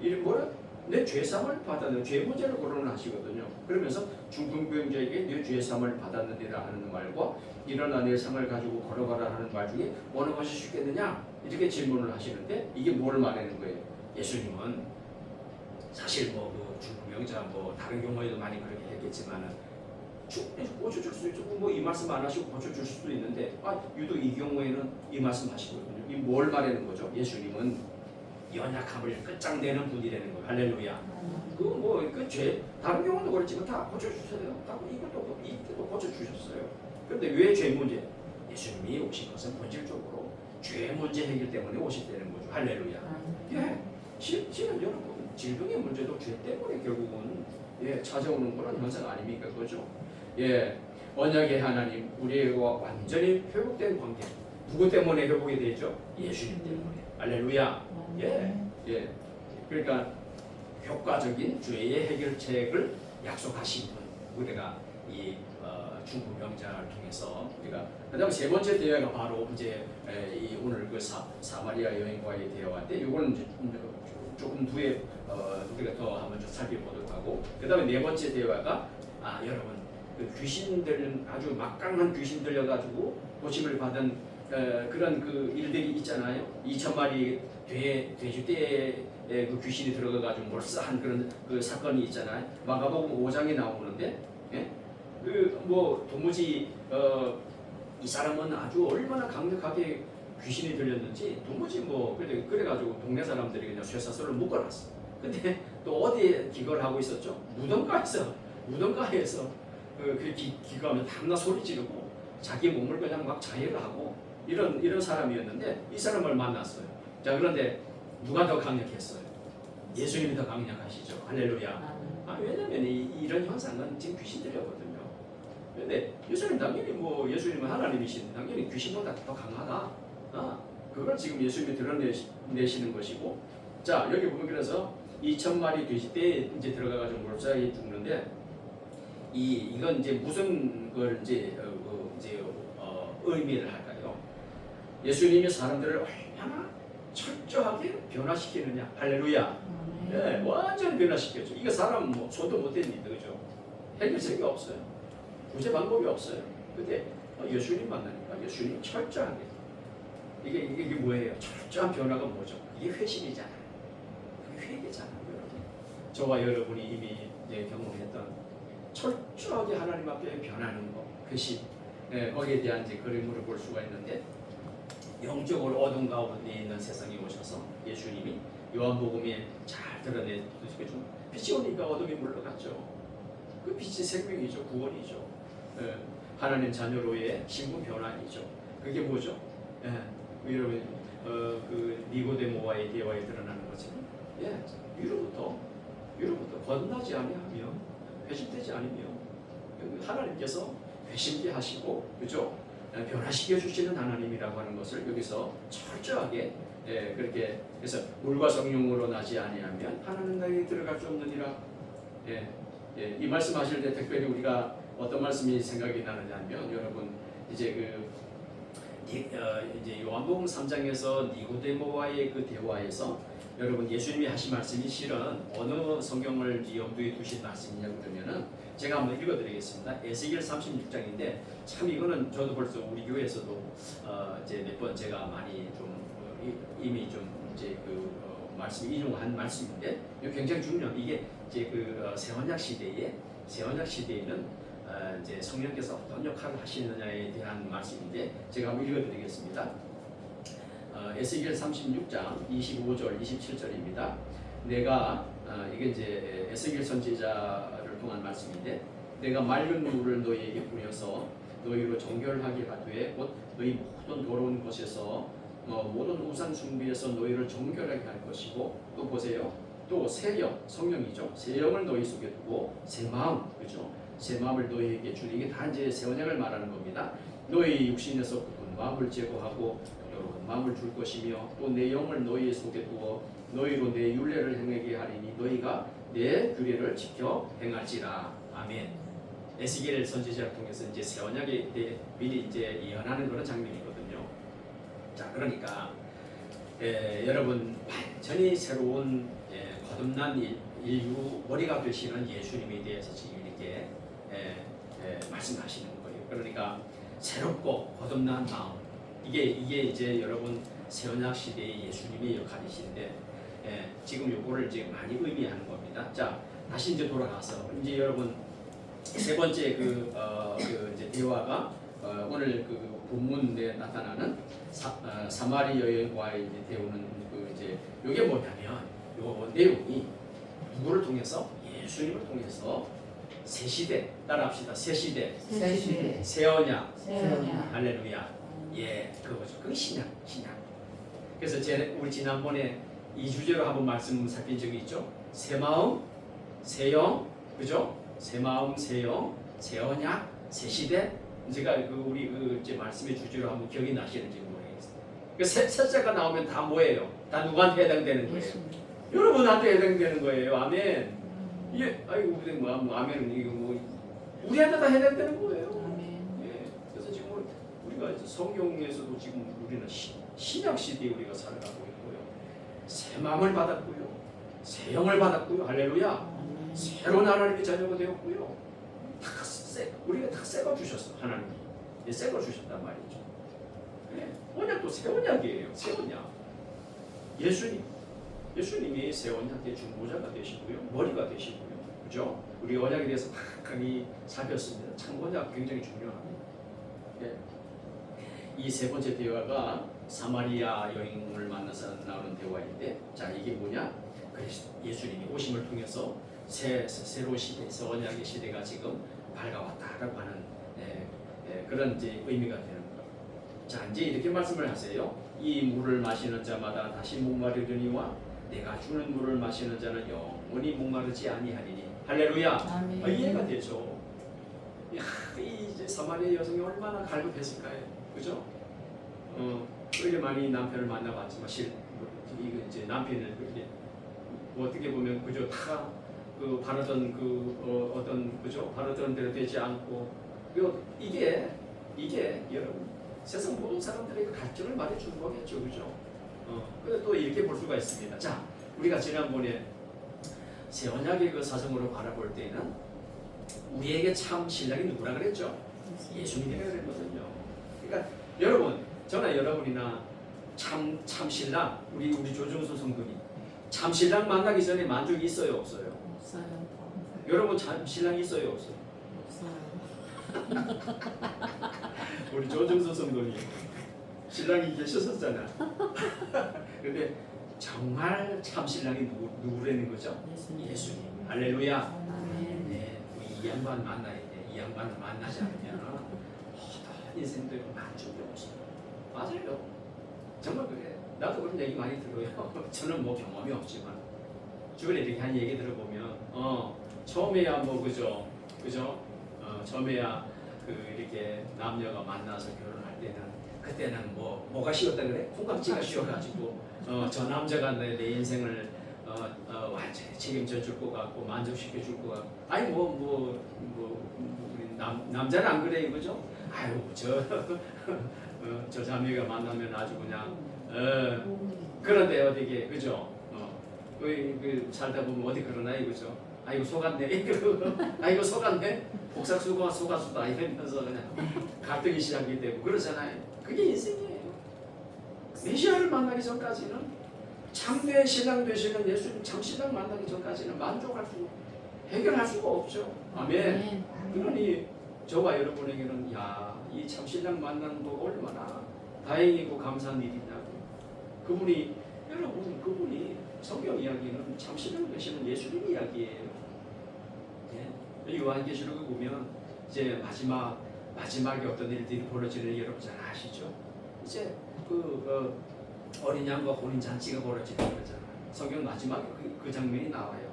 이런 뭐야? 내 죄사함을 받았는 죄 문제를 거론하시거든요. 그러면서 중풍병자에게 내 죄사함을 받았느니라 하는 말과 일어나 내 상을 가지고 걸어가라 하는 말 중에 어느 것이 쉽겠느냐? 이렇게 질문을 하시는데 이게 뭐를 말하는 거예요? 예수님은 사실 그 중풍병자 다른 경우에도 많이 그렇게 했겠지만은 고쳐줄 수 있죠. 이 말씀 안 하시고 고쳐줄 수도 있는데 유독 이 경우에는 이 말씀 하시거든요. 이 뭘 말하는 거죠? 예수님은 연약함을 끝장내는 분이라는 거예요. 할렐루야. 그죄 다른 경우도 그렇지만 다 고쳐주세요. 이것도 고쳐주셨어요. 그런데 왜 죄 문제? 예수님이 오신 것은 본질적으로 죄 문제 해결 때문에 오셨다는 거죠. 할렐루야. 실은 여러분 질병의 문제도 죄 때문에 결국은 찾아오는 그런 현상 아닙니까? 그죠? 언약의 하나님 우리와 완전히 회복된 관계. 누구 때문에 회복이 되죠? 예수님 때문에. 할렐루야. 그러니까 효과적인 죄의 해결책을 약속하신 분. 우리가 이 중풍병자를 통해서 우리가 그다음 세 번째 대화가 바로 이제 오늘 그 사마리아 여인과의 대화인데 이거는 이제 조금 뒤에 우리가 더 한번 좀 살펴보도록 하고 그다음에 네 번째 대화가 여러분 그 귀신들 아주 막강한 귀신 들려가지고 고침을 받은 그런 그 일들이 있잖아요. 2,000마리 돼지떼에 그 귀신이 들어가가지고 몰사한 그런 그 사건이 있잖아요. 마가복음 5장에 나오는데, 도무지 이 사람은 아주 얼마나 강력하게 귀신이 들렸는지 도무지 그래가지고 동네 사람들이 그냥 쇠사슬로 묶어놨어. 근데 또 어디에 기거를 하고 있었죠? 무덤가에서 기거하면 밤낮 소리 지르고 자기 몸을 그냥 막 자해를 하고. 이런 사람이었는데 이 사람을 만났어요. 자 그런데 누가 더 강력했어요? 예수님이 더 강력하시죠. 할렐루야. 왜냐면 이런 현상은 지금 귀신들이거든요. 그런데 예수님 당연히 예수님은 하나님이신 당연히 귀신보다 더 강하다. 그걸 지금 예수님이 드러내시는 것이고. 자 여기 보면 그래서 2,000마리 돼지떼에 이제 들어가가지고 몰살이 죽는데 이건 이제 무슨 걸 의미를 할까요? 예수님이 사람들을 얼마나 철저하게 변화시키느냐. 할렐루야. 완전히 변화시켰죠. 이거 사람 손도 못 댑니다. 그죠? 해결책이 없어요. 구제 방법이 없어요. 근데 예수님 만나니까 예수님 철저하게 이게 뭐예요? 철저한 변화가 뭐죠? 이게 회심이잖아요. 그게 회개잖아요. 여러분. 저와 여러분이 이미 경험했던 철저하게 하나님 앞에 변하는 거, 회심. 거기에 대한 그림으로 볼 수가 있는데 영적으로 어둠 가운데 있는 세상에 오셔서 예수님이 요한복음에 잘 드러내주시죠. 빛이 오니까 어둠이 물러갔죠. 그 빛이 생명이죠. 구원이죠. 하나님 자녀로의 신분 변환이죠. 그게 뭐죠? 여러분 그 니고데모와의 대화에 드러나는 것처럼 위로부터 거듭나지 아니하며 회심되지 않으며 하나님께서 회심케 하시고 그죠? 변화시켜 주시는 하나님이라고 하는 것을 여기서 철저하게 그렇게 그래서 물과 성령으로 나지 아니하면 하나님 나라에 들어갈 수 없느니라. 이 말씀하실 때 특별히 우리가 어떤 말씀이 생각이 나느냐면 여러분 이제 이제 요한복음 3장에서 니고데모와의 그 대화에서 여러분 예수님이 하신 말씀이 실은 어느 성경을 염두에 두신 말씀이냐 그러면은 제가 한번 읽어드리겠습니다. 에스겔 36장인데 참 이거는 저도 벌써 우리 교회에서도 이제 몇 번 제가 많이 좀 이미 좀 이제 말씀 인용한 말씀인데 이거 굉장히 중요한 이게 이제 새언약 시대에는 이제 성령께서 어떤 역할을 하시느냐에 대한 말씀인데 제가 한번 읽어드리겠습니다. 에스겔 36장 25절 27절입니다. 내가 이게 이제 에스겔 선지자를 통한 말씀인데 내가 맑은 물을 너희에게 뿌려서 너희로 정결하게 하되 곧 너희 모든 더러운 것에서 모든 우상 숭배에서 너희를 정결하게 할 것이고 또 보세요. 또 새 영, 성령이죠. 새 영을 너희 속에 두고 새 마음, 그죠? 새 마음을 너희에게 주니 이게 다 이제 새 언약을 말하는 겁니다. 너희 육신에서 굳은 마음을 제거하고 부드러운 마음을 줄 것이며 또 내 영을 너희 속에 두어 너희로 내 율례를 행하게 하리니 너희가 내 규례를 지켜 행할지라. 아멘. 에스겔 선지자를 통해서 이제 새 언약에 대해 미리 이제 예언하는 그런 장면이거든요. 자, 그러니까 여러분 완전히 새로운 거듭난 인류 머리가 되시는 예수님에 대해서 지금 이렇게 말씀하시는 거예요. 그러니까 새롭고 거듭난 마음 이게 이제 여러분 새 언약 시대의 예수님의 역할이신데 지금 요거를 이제 많이 의미하는 겁니다. 자, 다시 이제 돌아가서 이제 여러분 세 번째 그 이제 대화가 오늘 그 본문에 나타나는 사마리 여인과의 이제 대우는 그 이제 요게 뭐냐면 요 내용이 누구를 통해서 예수님을 통해서 새 시대 따라합시다. 새 시대, 새 언약, 할렐루야. 예, 그거죠. 그게 신약. 그래서 우리 지난번에 이 주제로 한번 말씀 살핀 적이 있죠. 새 마음, 새 영, 그죠? 새 마음, 새 영, 새 언약, 새 시대. 제가 우리 이제 말씀의 주제로 한번 기억이 나시는지 모르겠어요. 그 셋째가 나오면 다 뭐예요? 다 누구한테 해당되는 거예요? 여러분한테 해당되는 거예요. 아멘. 예, 아이고 우리 뭐 아멘은 이거 뭐 우리한테 다 해당되는 거예요. 예, 그래서 지금 우리가 성경에서도 지금 우리는 신약 시대에 우리가 살아가고 있고요. 새 마음을 받았고요, 새 영을 받았고요. 할렐루야. 새로운 하나님의 자녀가 되었고요. 우리가 다 새 거 주셨어. 하나님이 새 거 주셨단 말이죠. 예, 언약도 새 언약이에요. 새 언약. 예수님이 새 언약의 중보자가 되시고요, 머리가 되시고요, 그죠? 우리 언약에 대해서 강히 살폈습니다. 참 언약 굉장히 중요합니다. 예. 이 세 번째 대화가 사마리아 여인을 만나서 나오는 대화인데, 자 이게 뭐냐? 예수님이 오심을 통해서 새로운 시대, 새 언약의 시대가 지금 밝아왔다라고 하는 그런 이제 의미가 되는 거예요. 자 이제 이렇게 말씀을 하세요. 이 물을 마시는 자마다 다시 목마르려니와 내가 주는 물을 마시는 자는 영원히 목마르지 아니하리니. 할렐루야. 이해가 되죠. 이 이제 사마리아 여성이 얼마나 갈급했을까요, 그죠? 그렇게 많이 남편을 만나봤지만 이거 이제 남편을 그렇게 어떻게 보면 그저 다 그 바르던 어떤 그죠 바르던 대로 되지 않고 이게 여러분 세상 모든 사람들에게 갈증을 말해주는 거겠죠, 그죠? 근데 또 이렇게 볼 수가 있습니다. 자, 우리가 지난번에 새 언약의 그 사정으로 바라볼 때는 우리에게 참 신랑이 누구라 그랬죠? 예수님이라 그랬거든요. 그러니까 여러분, 저나 여러분이나 참 신랑, 우리 조중수 성도님, 참 신랑 만나기 전에 만족이 있어요, 없어요? 없어요. 여러분 참 신랑이 있어요, 없어요? 없어요. 우리 조중수 성도님 신랑이 계셨었잖아. 근데 정말 참 신랑이 누구라는 거죠? 예수님. 할렐루야. 네, 이 양반 만나야 돼. 이 양반을 만나지 않으면 모든 인생들이 만족이 없어요. 맞아요. 정말 그래. 나도 그런 얘기 많이 들어요. 저는 뭐 경험이 없지만 주변에 이렇게 한 얘기 들어보면 처음에야 뭐 그죠? 처음에야 그 이렇게 남녀가 만나서 결혼할 때는 그때는 뭐가 쉬웠다 그래? 콩깍지가 쉬워가지고 저 남자가 내 인생을 완전히 책임져 줄 것 같고 만족시켜 줄 것 같고 아니 우리 남자는 안 그래요, 그죠? 아유 저 자매가 만나면 아주 그냥 그런데 어디게 그죠? 그 살다 보면 어디 그러나요, 그죠? 아이고 속았네. 아이고 속았네. 복사 속았다 이러면서 그냥 갈등이 시작이 되고 그러잖아요. 그게 인생이에요. 메시아를 만나기 전까지는 참된 신랑 되시는 예수님 참 신랑 만나기 전까지는 만족할 수 해결할 수가 없죠. 아멘. 그러니 저와 여러분에게는 이 참 신랑 만나는 거 얼마나 다행이고 감사한 일이냐고. 그분이 성경 이야기는 참 신랑 되시는 예수님 이야기예요. 예? 요한계시록을 보면 이제 마지막에 어떤 일들이 벌어지는 여러분 잘 아시죠? 이제 어린 양과 혼인 잔치가 벌어지는 거잖아요. 성경 마지막에 그 장면이 나와요.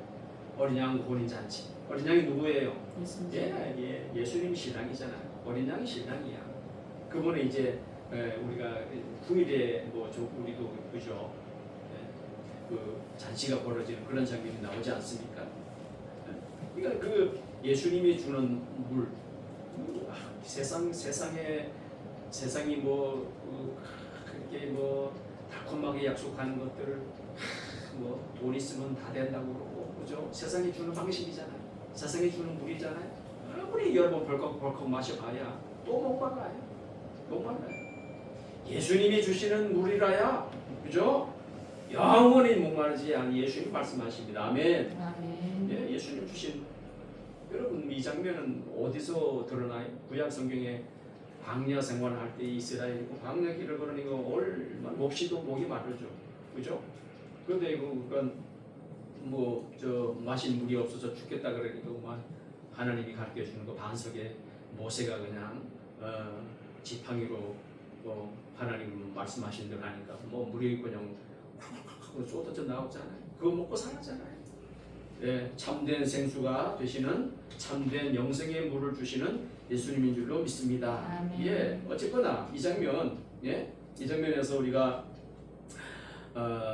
어린 양 혼인 잔치. 어린 양이 누구예요? 예수님이 신랑이잖아요. 어린 양이 신랑이야. 그분은 이제 우리가 9일에 우리도 그죠? 그 잔치가 벌어지는 그런 장면이 나오지 않습니까? 그러니까 그 예수님이 주는 물, 세상이 그렇게 달콤하게 약속하는 것들을 돈 있으면 다 된다고 그러고, 그죠? 세상이 주는 방식이잖아요. 세상이 주는 물이잖아요. 아무리 여러 번 벌컥 마셔봐야 또 목말라요. 예수님이 주시는 물이라야, 그죠? 영원히 목마르지 않은 예수님 말씀하십니다. 아멘. 예, 예수님 주신, 여러분 이 장면은 어디서 드러나요? 구약 성경에 광야 생활할 때 이스라엘이고 광야 길을 걸으니까 얼마 몹시도 목이 마르죠, 그죠? 그런데 그건 마신 물이 없어서 죽겠다 그러니까 하나님이 가르쳐 주는 거 반석에 모세가 그냥 지팡이로 하나님 말씀하신 대로 하니까 물이 그냥 쏟아져 나오잖아요. 그거 먹고 살았잖아요. 예, 참된 생수가 되시는 참된 영생의 물을 주시는 예수님인 줄로 믿습니다. 아멘. 예, 어쨌거나 이 장면, 이 장면에서 우리가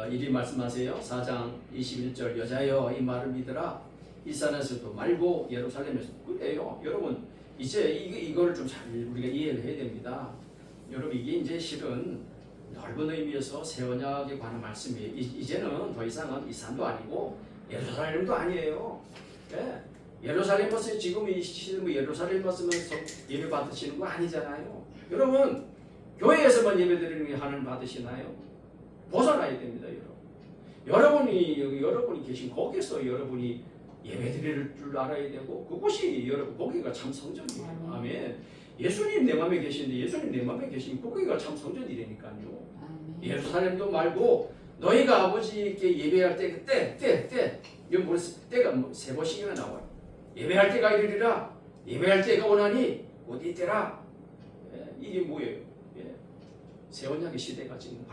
이리 말씀하세요. 4장 21절 여자여 이 말을 믿으라. 이 산에서도 말고 예루살렘에서. 그래요. 여러분 이제 이걸 좀 잘 우리가 이해를 해야 됩니다. 여러분 이게 이제 실은 넓은 의미에서 새 언약에 관한 말씀이에요. 이제는 더 이상은 이 산도 아니고 예루살렘도 아니에요. 예. 예루살렘 버스 지금 이 시즌 예루살렘 버스면서 예배 받으시는 거 아니잖아요. 여러분 교회에서만 예배 드리는 게 하나님 받으시나요? 벗어나야 됩니다, 여러분. 여러분이 계신 거기서 여러분이 예배 드릴 줄 알아야 되고 그곳이 여러분 거기가 참 성전이에요. 아멘. 예수님 내 마음에 계신데 예수님 내 마음에 계시면 거기가 참 성전이라니까요. 예루살렘도 말고 너희가 아버지께 예배할 때 이건 뭐 때가 세 번씩이나 나와요. 예배할 때가 이르리라. 예배할 때가 오나니 곧 이때라. 예, 이게 뭐예요? 예. 새 언약의 시대가 지금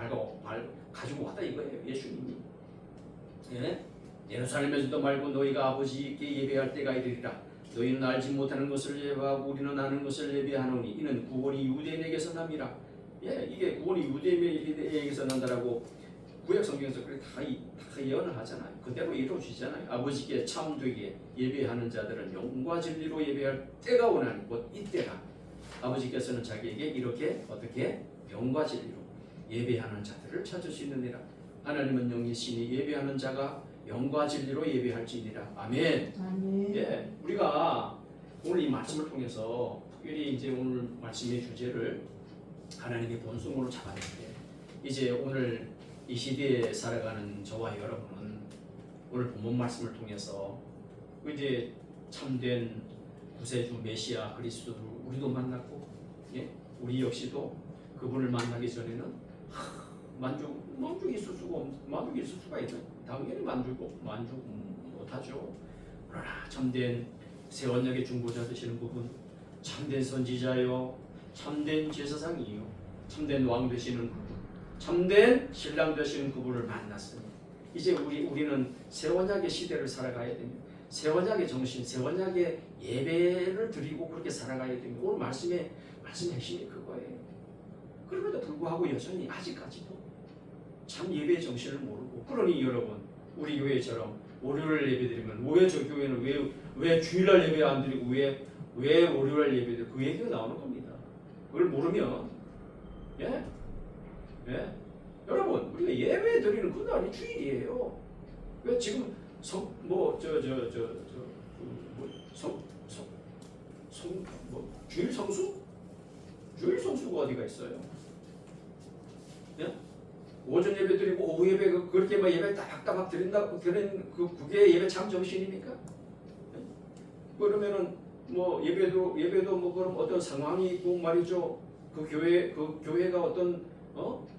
가지고 왔다 이거예요. 예수님이. 예? 예루살렘에서도 말고 너희가 아버지께 예배할 때가 이르리라. 너희는 알지 못하는 것을 예배하고 우리는 아는 것을 예배하노니 이는 구원이 유대인에게서 남이라. 예, 이게 구원이 유대인에게서 난다라고 구약 성경에서 그렇게 다 예언을 하잖아요. 그대로 이루어지잖아요. 아버지께 참되게 예배하는 자들은 영과 진리로 예배할 때가 오나니 곧 이때라. 아버지께서는 자기에게 이렇게 어떻게 영과 진리로 예배하는 자들을 찾으시느니라. 하나님은 영이시니 예배하는 자가 영과 진리로 예배할지니라. 아멘. 아멘. 예, 우리가 오늘 이 말씀을 통해서 특별히 이제 오늘 말씀의 주제를 하나님의 본성으로 잡았는데 이제 오늘 이 시대에 살아가는 저와 여러분은 오늘 본문 말씀을 통해서 이제 참된 구세주 메시아 그리스도를 우리도 만났고, 예? 우리 역시도 그분을 만나기 전에는 만족이 있을 수가 있는 당연히 만족 못하죠. 그러나 참된 새 언약의 중보자 되시는 그분, 참된 선지자요, 참된 제사장이요, 참된 왕 되시는 그분, 참된 신랑 되시는 그분을 만났으니 이제 우리는 새 언약의 시대를 살아가야 됩니다. 새 언약의 정신, 새 언약의 예배를 드리고 그렇게 살아가야 됩니다. 오늘 말씀의 핵심이 그거예요. 그럼에도 불구하고 여전히 아직까지도 참 예배의 정신을 모르고, 그러니 여러분 우리 교회처럼 월요일 예배드리면 왜 저 교회는 왜 주일날 예배 안 드리고 왜 월요일 예배드리고 그 얘기가 나오는 겁니다. 그걸 모르면 여러분 우리가 예배 드리는 그날이 주일이에요. 왜 지금 주일 성수? 주일 성수가 어디가 있어요? 예? 오전 예배 드리고 오후 예배 그렇게 막 예배 따박따박 드린다 그런 그게 예배 참 정신입니까? 예? 그러면은 예배도 뭐 그런 어떤 상황이 있고 말이죠. 그 교회가 어떤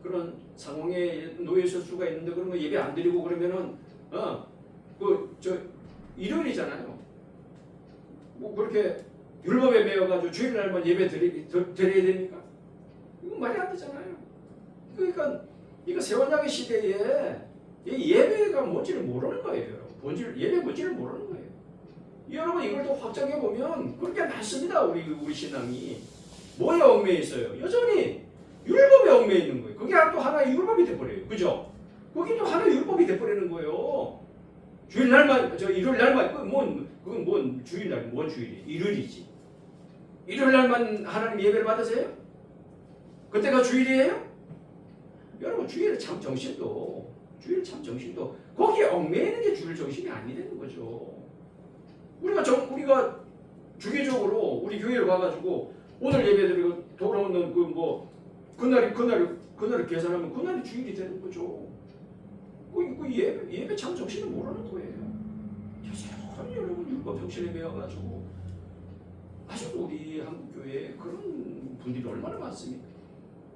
그런 상황에 놓여 있을 수가 있는데 그런 거 예배 안 드리고 그러면은 일요일이잖아요. 뭐 그렇게 율법에 매여가지고 주일날만 예배 드려야 됩니까? 이건 말이 안 되잖아요. 그러니까 이거 세원약의 시대에 이 예배가 뭔지를 모르는 거예요. 예배 뭔지를 모르는 거예요. 여러분 이걸 또 확장해 보면 그렇게 많습니다. 우리 신앙이 뭐에 얽매여 있어요? 여전히 율법에 얽매여 있는 거예요. 그게 또 하나의 율법이 돼버려요. 그죠? 그게 또 하나의 율법이 돼버리는 거예요. 주일날만 일요일날만 그건 뭔 주일날 뭔 주일이 일요일이지. 일요일날만 하나님 예배를 받으세요? 그때가 주일이에요? 여러분 주일 참 정신도 거기에 얽매이는 게 주일 정신이 아니라는 거죠. 우리가 주기적으로 우리 교회를 가가지고 오늘 예배드리고 돌아오는 그날을 계산하면 그날이 주일이 되는 거죠. 예배 참 정신을 모르는 거예요. 여전히 여러분 율법 정신에 매여가지고 아직도 우리 한국 교회에 그런 분들이 얼마나 많습니까?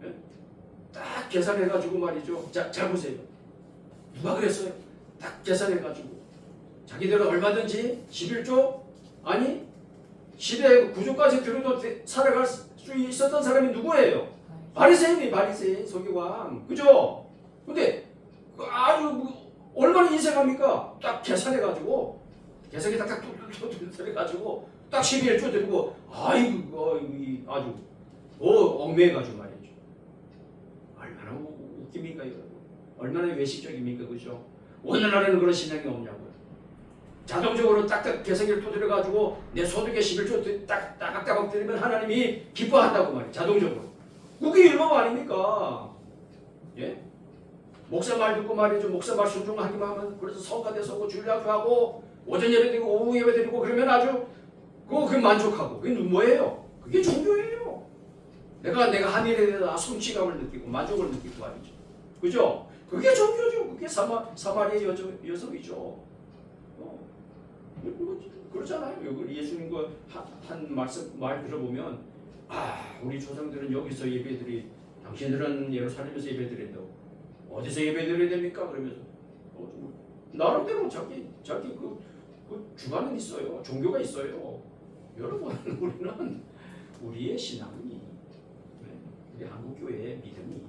예? 딱 계산해가지고 말이죠. 잘 보세요. 누가 그랬어요? 딱 계산해가지고 자기들은 얼마든지 11조 아니 시대의 구조까지 들어도 살아갈 수 있었던 사람이 누구예요? 바리새인 서기관 그죠? 근데 아주 얼마나 인색합니까? 딱 계산해가지고 계산기 딱딱 해가지고 딱 12조 드리고 아이고 아주 얽매여가지고 말이죠. 얼마나 웃깁니까 이거? 얼마나 외식적입니까 그죠? 오늘날에는 그런 신앙이 없냐고요. 자동적으로 딱딱 계산기를 두드려가지고 내 소득의 11조 따박따박 드리면 하나님이 기뻐한다고 말이에요. 자동적으로. 그게 율법 아닙니까? 예? 목사 말 듣고 말이죠. 목사 말 순종하기만 하면 그래서 성가대 서고 주일학교 하고 오전 예배 드리고 오후 예배 드리고 그러면 아주 그게 만족하고 그게 뭐예요? 그게 종교예요. 내가 하늘에 대해서 성취감을 느끼고 만족을 느끼고 말이죠. 그죠? 그게 종교죠. 그게 사마리아 여성이죠. 그렇잖아요. 여기 예수님과 한 말 들어보면 우리 조상들은 여기서 예배드리 당신들은 예루살렘에서 예배드린다고 어디서 예배드려야 됩니까? 그러면서 나름대로 자기 그 주관은 있어요. 종교가 있어요. 여러분 우리는 우리의 신앙이 우리 한국교회의 믿음이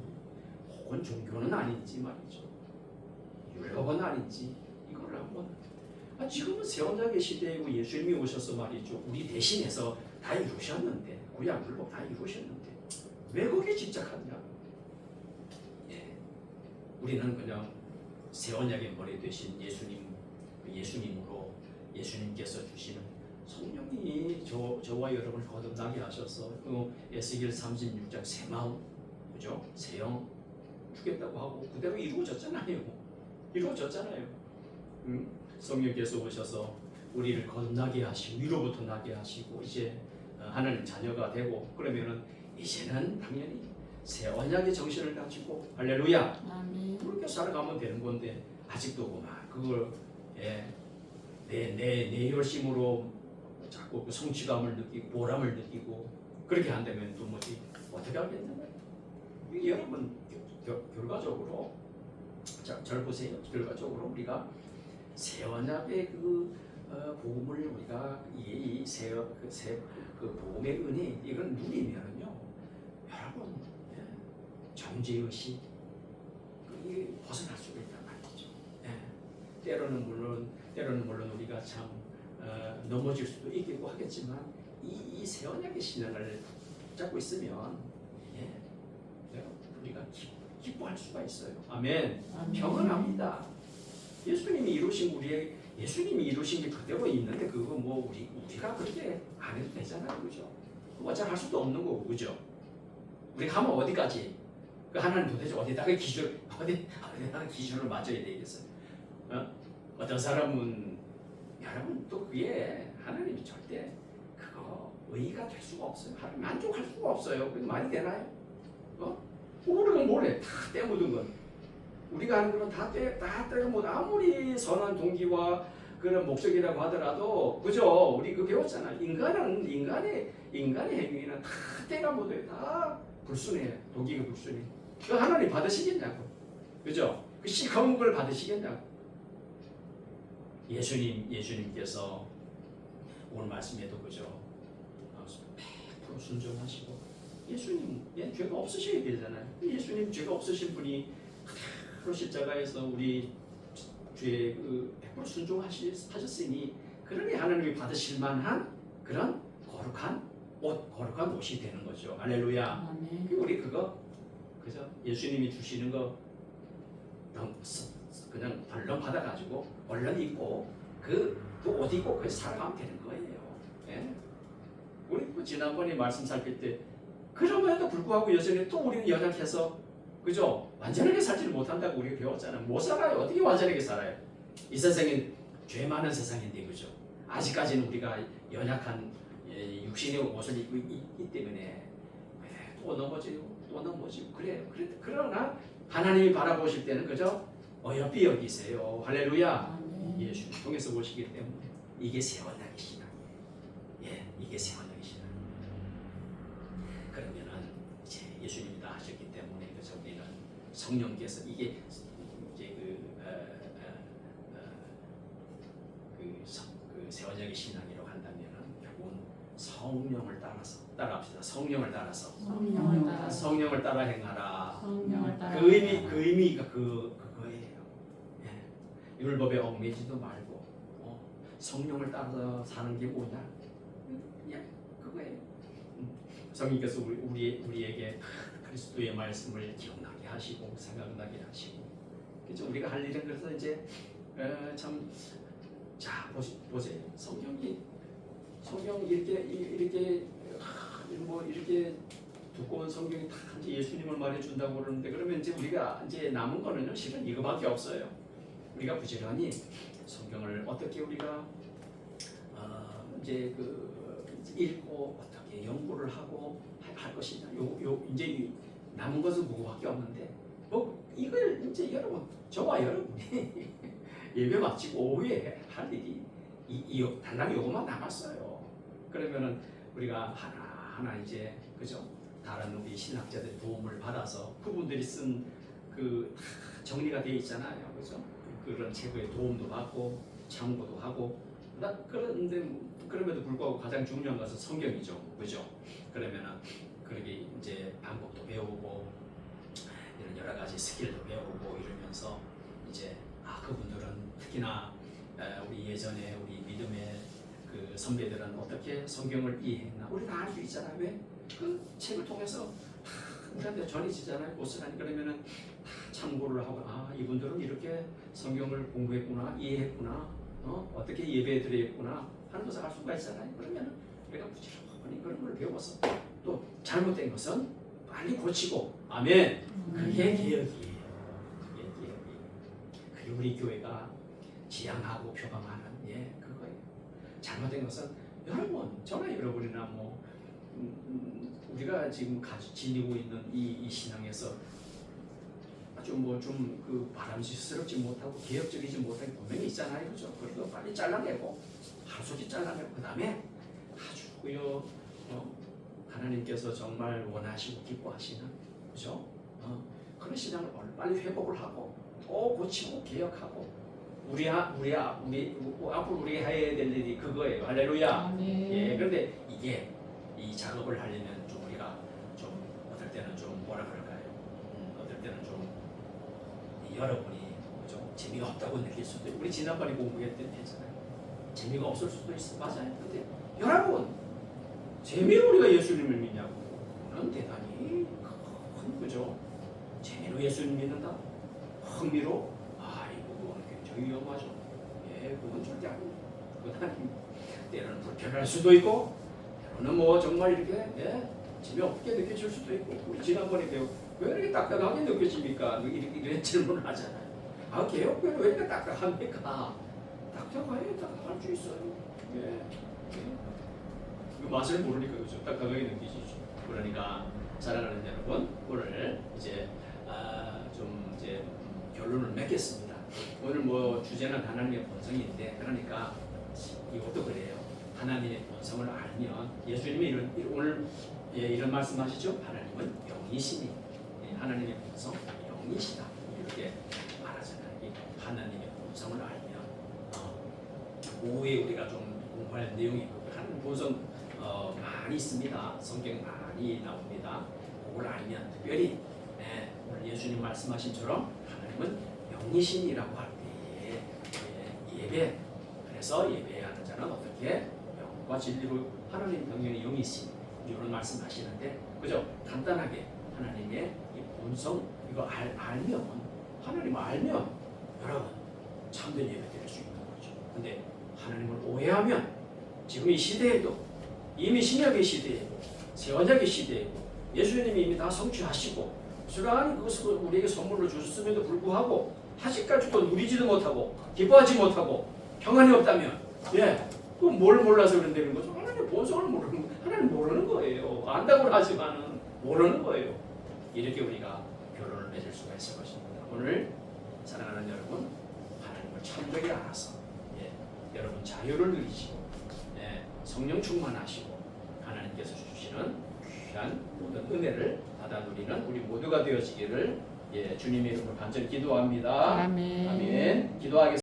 혹은 종교는 아닌지 말이죠. 율법은 아닌지 이걸 한번 지금은 새언약의 시대이고 예수님이 오셔서 말이죠. 우리 대신해서 다 이루셨는데 구약 율법 다 이루셨는데 왜 거기에 집착하냐? 우리는 그냥 새언약의 머리 되신 예수님으로 예수님께서 주시는 성령이 저와 여러분을 거듭나게 하셔서 에스겔 36장 새 마음 그죠? 새 영 주겠다고 하고 그대로 이루어졌잖아요. 성령께서 오셔서 우리를 거듭나게 하시고 위로부터 나게 하시고 이제 하나님 자녀가 되고 그러면은 이제는 당연히 새 언약의 정신을 가지고 할렐루야 아멘. 그렇게 살아가면 되는 건데 아직도 그걸 내 열심으로 자꾸 그 성취감을 느끼고 보람을 느끼고 그렇게 한다면 도무지 어떻게 하겠냐 말이에요. 여러분 결과적으로 잘 보세요. 결과적으로 우리가 새 언약의 복음을 우리가 그 복음의 은혜 이건 누리면은요 여러분 정죄의식 이게 벗어날 수가 있단 말이죠. 때로는 물론 우리가 참 넘어질 수도 있겠고 하겠지만 이 새 언약의 신앙을 잡고 있으면 우리가 기뻐할 수가 있어요. 아멘. 평안합니다. 예수님이 이루신 게 그대로 있는데 그거 우리가 그렇게 안 해도 되잖아요, 그죠? 어차피 할 수도 없는 거고, 그죠? 우리가 하면 어디까지? 그 하나님 도대체 어디다가 기준을 맞춰야 되겠어요? 어떤 사람은 여러분 또 그게 하나님이 절대 그거 의의가 될 수가 없어요. 하나님 만족할 수가 없어요. 그게 말이 되나요? 우리는 뭐래? 다 떼묻은 건. 우리가 하는 거는 다 떼묻은 아무리 선한 동기와 그런 목적이라고 하더라도 그죠? 우리 그 배웠잖아. 인간의 행위는 다 때가 묻어요. 다 불순해요. 동기가 불순해. 그 하나님 받으시겠냐고. 그죠? 그 시커먼 걸 받으시겠냐고. 예수님께서 오늘 말씀에도 그죠. 100% 순종하시고 예수님 죄가 없으셔야 되잖아요. 예수님 죄가 없으신 분이 그대로 십자가에서 우리 죄에 100% 순종하셨으니 그러니 하나님이 받으실 만한 그런 거룩한 옷이 되는 거죠. 할렐루야. 아멘. 우리 그거 그죠? 예수님이 주시는 거 그냥 벌렁 받아가지고 얼른 입고 그 옷 입고 그 살아가면 되는 거예요. 예? 우리 그 지난번에 말씀 살필 때 그럼에도 불구하고 여전히 또 우리는 연약해서 그죠? 완전하게 살지를 못한다고 우리가 배웠잖아요. 못 살아요. 어떻게 완전하게 살아요? 이 세상엔 죄 많은 세상인데 그죠? 아직까지는 우리가 연약한 육신의 옷을 입고 있기 때문에 또 넘어지고 그래요. 그러나 하나님이 바라보실 때는 그죠? 어여삐 여기세요. 할렐루야. 아멘. 예수를 통해서 보시기 때문에 이게 세원하기 신앙이에요. 예, 이게 세원하기 신앙. 그러면은 이제 예수님이 다 하셨기 때문에 그래서 우리는 성령께서 이게 이제 그 세원적인 신앙이라고 한다면은 결국은 성령을 따라합시다. 성령을 따라서 성령을 따라 행하라. 성령을 따라 그 의미가 그거예요. 예. 율법에 얽매지도 말고 성령을 따라 사는 게 뭐냐? 예, 그거예요. 성령께서 우리에게 그리스도의 말씀을 기억나게 하시고 생각나게 하시고, 그죠? 우리가 할 일은 그래서 이제 자 보세요. 성경이 이렇게 이렇게 두꺼운 성경이 다 이제 예수님을 말해준다고 그러는데 그러면 이제 우리가 이제 남은 거는 실은 이거밖에 없어요. 우리가 부지런히 성경을 어떻게 우리가 이제 읽고 어떻게 연구를 하고 할 것이냐. 이제 남은 것은 그거밖에 없는데 이걸 이제 여러분 저와 여러분이 예배 마치고 오후에 할 일이 단락 요것만 남았어요. 그러면은 우리가 하나 이제 그죠? 다른 우리 신학자들의 도움을 받아서 그분들이 쓴 정리가 되어 있잖아요, 그죠? 그런 책의 도움도 받고 참고도 하고 그럼에도 불구하고 가장 중요한 것은 성경이죠, 그죠? 그러면은 그렇게 이제 방법도 배우고 이런 여러 가지 스킬도 배우고 이러면서 이제 그분들은 특히나 우리 예전에 우리 믿음의 그 선배들은 어떻게 성경을 이해했나 우리 다 알 수 있잖아요. 왜? 그 책을 통해서 우리한테 전해지잖아요. 고스란히. 그러면은 참고를 하고 이분들은 이렇게 성경을 공부했구나, 이해했구나, 어떻게 예배드렸구나 하는 것을 알 수가 있잖아요. 그러면은 우리가 부지런히 그런 걸 배워서 또 잘못된 것은 빨리 고치고, 아멘. 그게 개혁이에요. 그게 우리 교회가 지향하고 표방하는 그거예요. 잘못된 것은 여러분, 저나 여러분이나 우리가 지금 지니고 있는 이 신앙에서 좀 바람직스럽지 못하고 개혁적이지 못한 분명히 있잖아요, 그죠? 그래도 빨리 잘라내고 하루속히 잘라내고 그 다음에 아주 하나님께서 정말 원하시고 기뻐하시는 그죠? 그런 신앙을 빨리 회복을 하고 또 고치고 개혁하고 우리 앞으로 우리가 해야 될 일이 그거예요. 할렐루야. 예, 그런데 이게 이 작업을 하려면 좀 우리가 좀 어떨 때는 좀 뭐라 그럴까요? 어떨 때는 좀 여러분이 좀 재미가 없다고 느낄 수도 있고, 우리 지난번에 공부했던 했잖아요. 재미가 없을 수도 있어. 맞아요. 근데 여러분 재미로 우리가 예수님을 믿냐고? 그는 대단히 큰 그죠? 재미로 예수님 믿는다? 흥미로? 이거 굉장히 위험하죠. 예, 그건 절대 아닙니다. 그건 아닙니다. 때로는 불편할 수도 있고, 때로는 정말 이렇게 재미없게 느껴질 수도 있고, 우리 지난번에 왜 이렇게 딱딱하게 느껴집니까? 이런 질문을 하잖아요. 개혁교회는 왜 이렇게 딱딱합니까? 딱딱할 수 있어요. 예. 그 맛을 모르니까 그죠? 딱딱하게 느끼시죠. 그러니까 사랑하는 여러분, 오늘 이제 좀 이제 결론을 맺겠습니다. 오늘 주제는 하나님의 본성인데, 그러니까 이것도 그래요. 하나님의 본성을 알면 예수님이 오늘 이런 말씀하시죠. 하나님은 영이시니 하나님의 본성 영이시다 이렇게 말하잖아요. 하나님의 본성을 알면 오후에 우리가 좀 공부할 내용이 하나님 본성 많이 있습니다. 성경 많이 나옵니다. 그걸 알면 특별히 오늘 예수님 말씀하신처럼 하나님은 영이신이라고 할 때에 예배, 그래서 예배하는 자는 어떻게 영과 진리로 하나님 당연히 영이신 이런 말씀하시는데, 그죠? 간단하게 하나님의 이 본성 이거 알면, 하나님을 알면 여러분 참된 예배 드릴 수 있는 거죠. 근데 하나님을 오해하면 지금 이 시대에도, 이미 신약의 시대에도 새언약의 시대에도 예수님이 이미 다 성취하시고 수많은 그것을 우리에게 선물로 주셨음에도 불구하고 아직까지도 누리지도 못하고 기뻐하지 못하고 평안이 없다면, 그럼 뭘 몰라서 그런다는 거죠? 하나님 본성을 모르는, 하나님 모르는 거예요. 안다고 하지만은 모르는 거예요. 이렇게 우리가 결론을 맺을 수가 있을 것입니다. 오늘 사랑하는 여러분, 하나님을 참되게 알아서 여러분 자유를 누리시고 성령 충만하시고 하나님께서 주시는 귀한 모든 은혜를 받아 누리는 우리 모두가 되어지기를 주님의 이름으로 간절히 기도합니다. 아멘. 아멘. 기도하겠습니다.